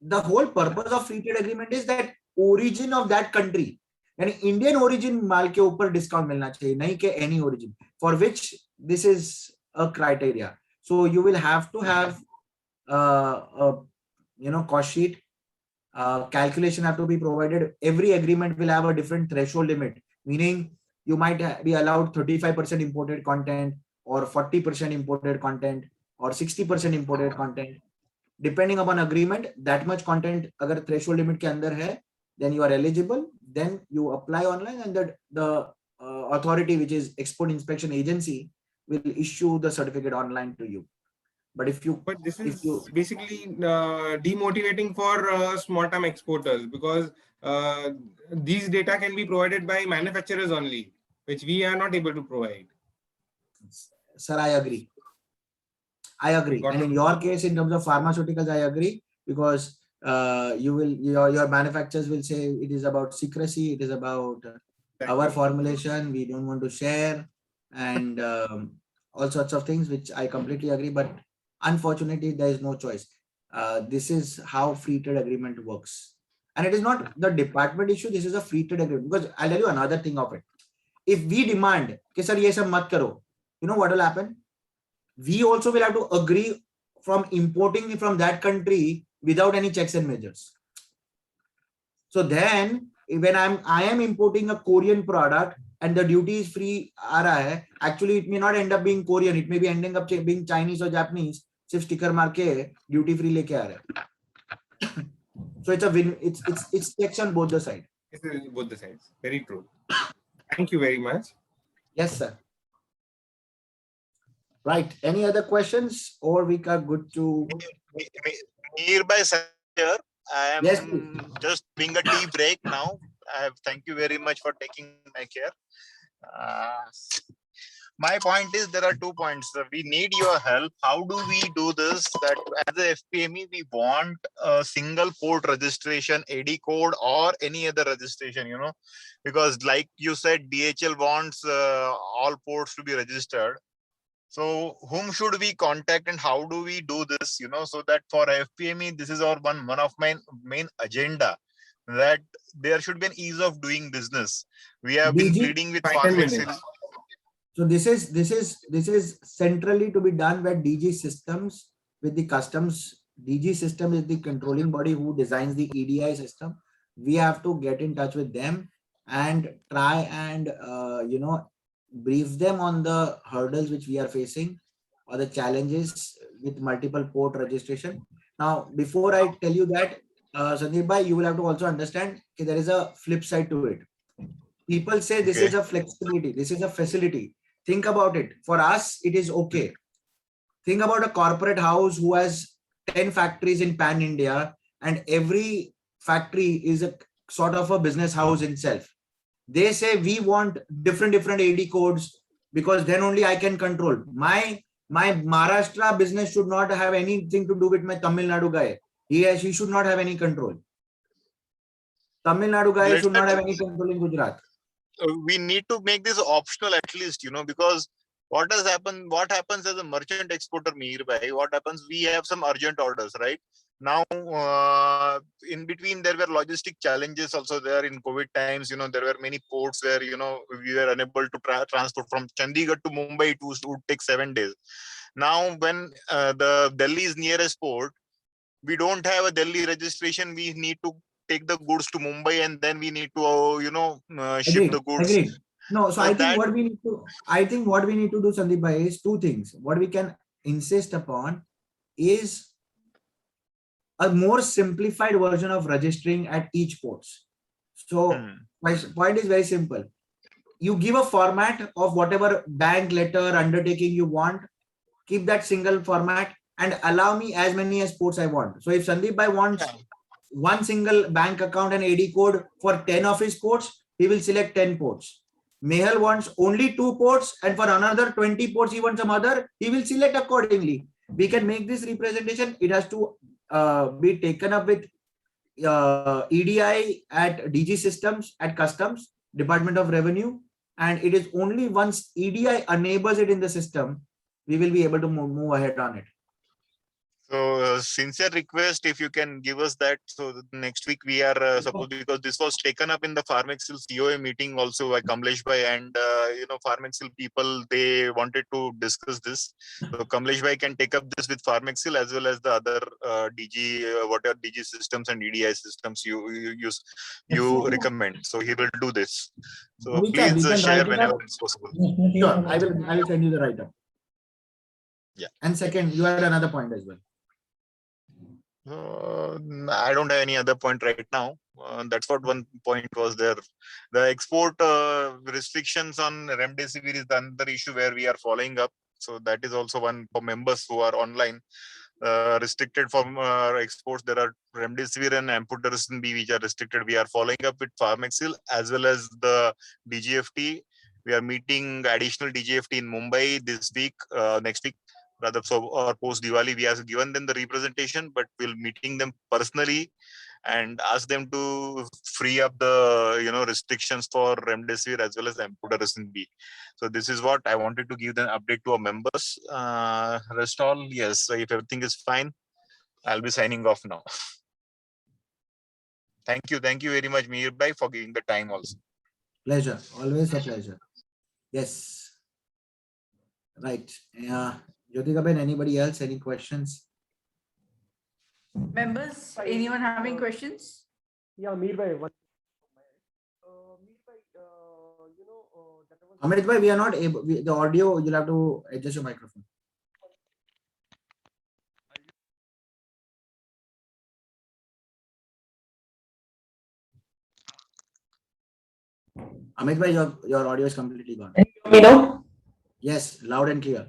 the whole purpose of free trade agreement is that origin of that country. यानी Indian origin माल के ऊपर discount मिलना चाहिए, नहीं कि any origin, for which this is a criteria. So you will have to have cost sheet, calculation have to be provided. Every agreement will have a different threshold limit, meaning you might be allowed 35% imported content or 40% imported content or 60% imported content. Depending upon agreement, that much content agar threshold limit ke andar hai, then you are eligible. Then you apply online, and the authority, which is Export Inspection Agency, will issue the certificate online to you. But this is basically demotivating for small-time exporters, because these data can be provided by manufacturers only, which we are not able to provide. Sir, I agree. And in your case, in terms of pharmaceuticals, I agree, because your manufacturers will say it is about secrecy, it is about our formulation, we don't want to share, and all sorts of things, which I completely agree. But unfortunately, there is no choice. This is how free trade agreement works, and it is not the department issue. This is a free trade agreement. Because I'll tell you another thing of it. If we demand, "Ke sir, ye sab mat karo," you know what will happen? We also will have to agree from importing from that country without any checks and measures. So then, when I am importing a Korean product and the duty is free, actually it may not end up being Korean. It may be ending up being Chinese or Japanese. Sif sticker mark ke duty free leke aa rahe. So it's a win. It's checks on both the sides. Both the sides. Very true. Thank you very much. Yes, sir. Right. Any other questions, or we are good to? Nearby here, I am Yes, please. just doing a tea break now. Thank you very much for taking my care. Uh, my point is there are 2 points. We need your help. How do we do this? That as a FPME, we want a single port registration, AD code, or any other registration, because like you said, DHL wants all ports to be registered. So whom should we contact and how do we do this, so that for FPME, this is our one of my main agenda, that there should be an ease of doing business. We have been DG, pleading with 5-10 minutes. Farmexil. so this is centrally to be done by DG systems with the customs. DG system is the controlling body who designs the EDI system. We have to get in touch with them and try and brief them on the hurdles which we are facing or the challenges with multiple port registration. Now, before I tell you that, Sandeep bhai, you will have to also understand that there is a flip side to it. People say this Okay. is a flexibility, this is a facility. Think about it. For us, it is okay. Think about a corporate house who has 10 factories in Pan India, and every factory is a sort of a business house itself. They say we want different AD codes because then only I can control. My Maharashtra business should not have anything to do with my Tamil Nadu guy. He should not have any control. Tamil Nadu guy should not have any control in Gujarat. We need to make this optional at least, because what happens as a merchant exporter, Meher, what happens, we have some urgent orders, right? Now, in between, there were logistic challenges also there in COVID times. There were many ports where, we were unable to transport from Chandigarh to Mumbai. It would take 7 days. Now, when the Delhi's nearest port, we don't have a Delhi registration. We need to take the goods to Mumbai and then we need to, ship Agreed. the goods. Agreed. No, so So I think that- what we need to do, Sandeep bhai, is two things. What we can insist upon is a more simplified version of registering at each ports. So my point is very simple. You give a format of whatever bank, letter, undertaking you want, keep that single format and allow me as many as ports I want. So if Sandeep bhai wants one single bank account and AD code for 10 of his ports, he will select 10 ports. Mehal wants only 2 ports and for another 20 ports he wants some other, he will select accordingly. We can make this representation. It has to be taken up with EDI at DG systems, at customs, Department of Revenue. And it is only once EDI enables it in the system, we will be able to move ahead on it. So sincere request if you can give us that. So next week we are supposed, because this was taken up in the Farmexil COA meeting also by Kamlesh bhai and Farmexil people, they wanted to discuss this. So Kamlesh bhai can take up this with Farmexil as well as the other DG, whatever DG systems and EDI systems you recommend. So he will do this. So We can share write it whenever up. it's possible. Sure, I will send you the write-up. Yeah. And second, you had another point as well. I don't have any other point right now. That's what one point was there. The export restrictions on Remdesivir is the another issue where we are following up. So that is also one for members who are online. Restricted from exports. There are Remdesivir and Amphotericin B which are restricted. We are following up with Farmexil as well as the DGFT. We are meeting additional DGFT in Mumbai this week, next week. Rather, so or post Diwali, we have given them the representation, but we'll meeting them personally and ask them to free up the restrictions for Remdesivir as well as Amphotericin B. So this is what I wanted to give an update to our members. Rest all, yes. So if everything is fine, I'll be signing off now. Thank you very much, Meher bhai, for giving the time also. Pleasure, always a pleasure. Yes. Right. Jyotika Ben, anybody else? Any questions? Members, anyone having questions? Yeah, Meher bhai, one. Amit bhai, we are not able, the audio, you'll have to adjust your microphone. Amit bhai, your audio is completely gone. You know? Yes, loud and clear.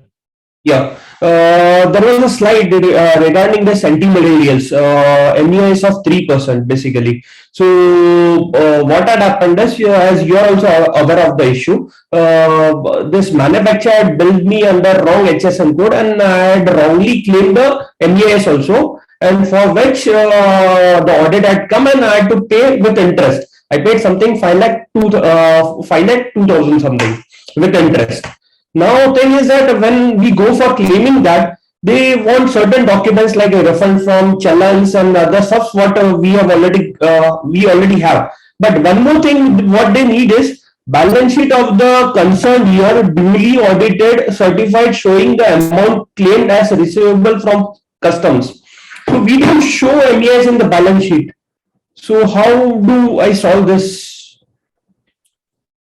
Yeah, there was a slide regarding the centimaterials, MEIS of 3% basically. So what had happened is, as you are also aware of the issue, this manufacturer had billed me under wrong HSN code, and I had wrongly claimed the MEIS also, and for which the audit had come and I had to pay with interest. I paid something 5 lakh 2,000 something with interest. Now, thing is that when we go for claiming that, they want certain documents like a refund from challans and other stuff what we already have. But one more thing, what they need is balance sheet of the concerned year, duly audited, certified, showing the amount claimed as receivable from customs. So we don't show MEIS in the balance sheet. So how do I solve this?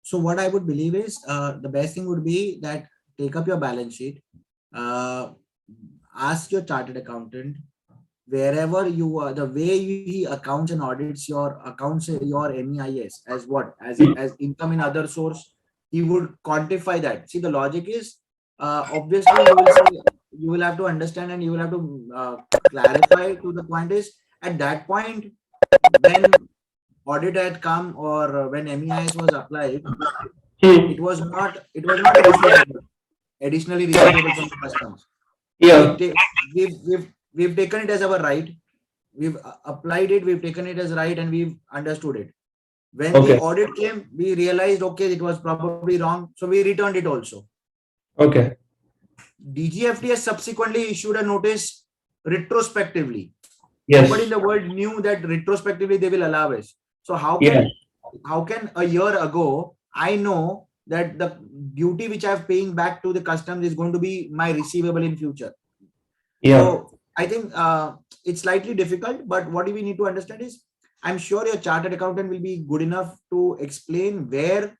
So what I would believe is the best thing would be that take up your balance sheet, ask your chartered accountant, wherever you are, the way he accounts and audits your accounts, your MEIS as what? As income in other source, he would quantify that. See, the logic is obviously you will have to understand and you will have to clarify to the point is at that point when audit had come or when MEIS was applied, it was not receivable, additionally receivable from the customs. Yeah. We've taken it as our right. We've applied it. We've taken it as right, and we've understood it. When the audit came, we realized okay, it was probably wrong, so we returned it also. Okay. DGFT has subsequently issued a notice retrospectively. Yes. Nobody in the world knew that retrospectively they will allow us. So how can a year ago I know that the duty which I'm paying back to the customs is going to be my receivable in future? Yeah. So I think it's slightly difficult, but what we need to understand is I'm sure your chartered accountant will be good enough to explain where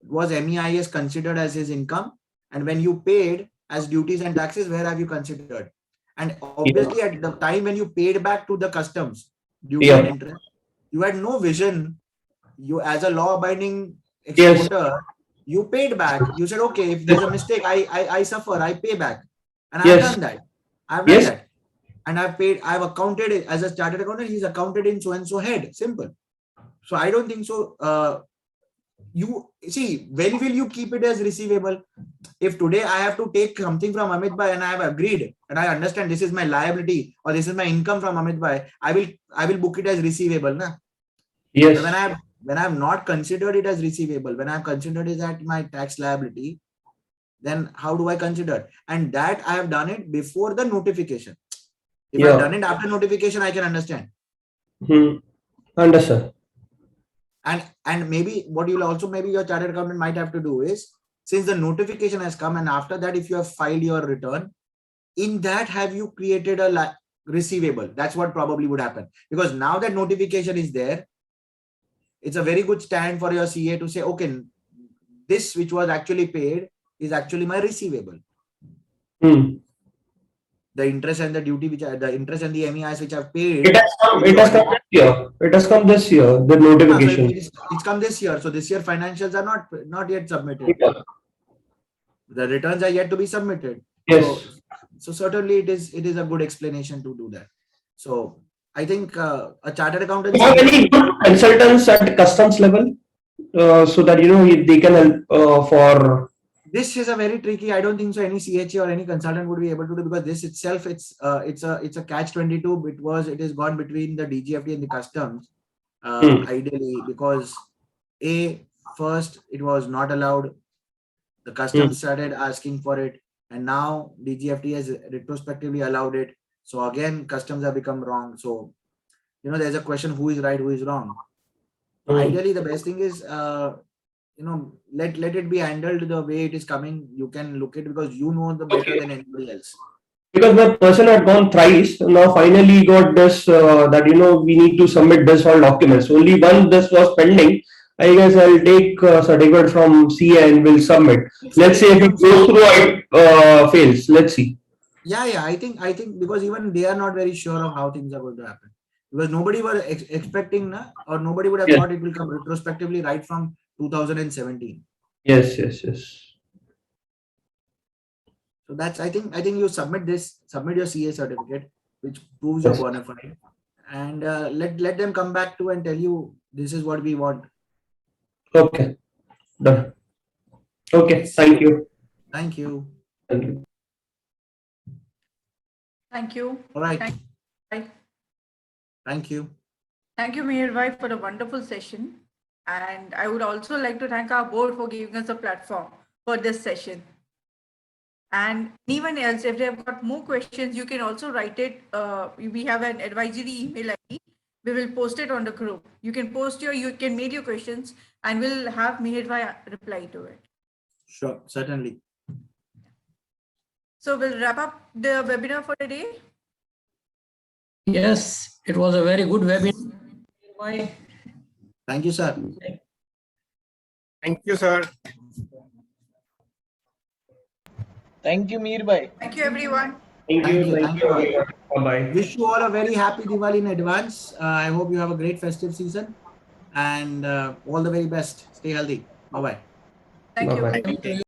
was MEIS considered as his income, and when you paid as duties and taxes, where have you considered? And obviously at the time when you paid back to the customs duty and interest, you had no vision. You as a law-abiding exporter, you paid back. You said, okay, if there's a mistake, I suffer, I pay back. And I've done that. I've done that. And I've accounted it as a chartered accountant, he's accounted in so-and-so head. Simple. So I don't think so. You see, when will you keep it as receivable? If today I have to take something from Amit Bhai and I have agreed and I understand this is my liability or this is my income from Amit Bhai, I will book it as receivable. Na? Yes. But when I have not considered it as receivable, when I have considered it as my tax liability, then how do I consider? And that I have done it before the notification. If I've done it after notification, I can understand. Understand. And maybe what you'll also maybe your chartered accountant might have to do is, since the notification has come and after that if you have filed your return, in that have you created a receivable? That's what probably would happen, because now that notification is there, it's a very good stand for your CA to say, okay, this which was actually paid is actually my receivable. The interest and the duty the interest and the MEIS which I've paid. It has come this year. It has come this year, the notification. It's come this year. So this year financials are not yet submitted. Yeah. The returns are yet to be submitted. Yes. So certainly it is a good explanation to do that. So I think a chartered accountant. Do you have any good consultants at customs level so that if they can help for. This is a very tricky. I don't think so. Any CHA or any consultant would be able to do, because this itself, it's a catch-22. It is gone between the DGFT and the customs, ideally, because first it was not allowed. The customs started asking for it, and now DGFT has retrospectively allowed it. So again, customs have become wrong. So there's a question: who is right, who is wrong? Ideally, the best thing is. Let it be handled the way it is coming. You can look it because you know the better than anybody else. Because the person had gone thrice, now finally got this that we need to submit this all documents. Only one this was pending. I guess I'll take certificate from CA and will submit. Let's say if it goes through, it fails. Let's see. Yeah. I think because even they are not very sure of how things are going to happen, because nobody was expecting or nobody would have thought it will come retrospectively right from 2017. Yes. So that's, I think you submit your CA certificate, which proves your Yes. bona fide, and let them come back to and tell you this is what we want. Okay. Done. Okay. Thank you. Thank you. Thank you. Thank you. All right. Bye. Thank you. Thank you, Mihir Bhai, for the wonderful session. And I would also like to thank our board for giving us a platform for this session. And anyone else, if they have got more questions, you can also write it. We have an advisory email ID. We will post it on the group. You can mail your questions and we'll have Mihir Bhai reply to it. Sure, certainly. So we'll wrap up the webinar for today. Yes, it was a very good webinar. Bye. Thank you, sir. Thank you, sir. Thank you, Mir bhai. Thank you, everyone. Thank Thank you. you. Thank you. Bye bye. Wish you all a very happy Diwali in advance. I hope you have a great festive season, and all the very best. Stay healthy. Bye bye. Thank you. Bye-bye. Thank you.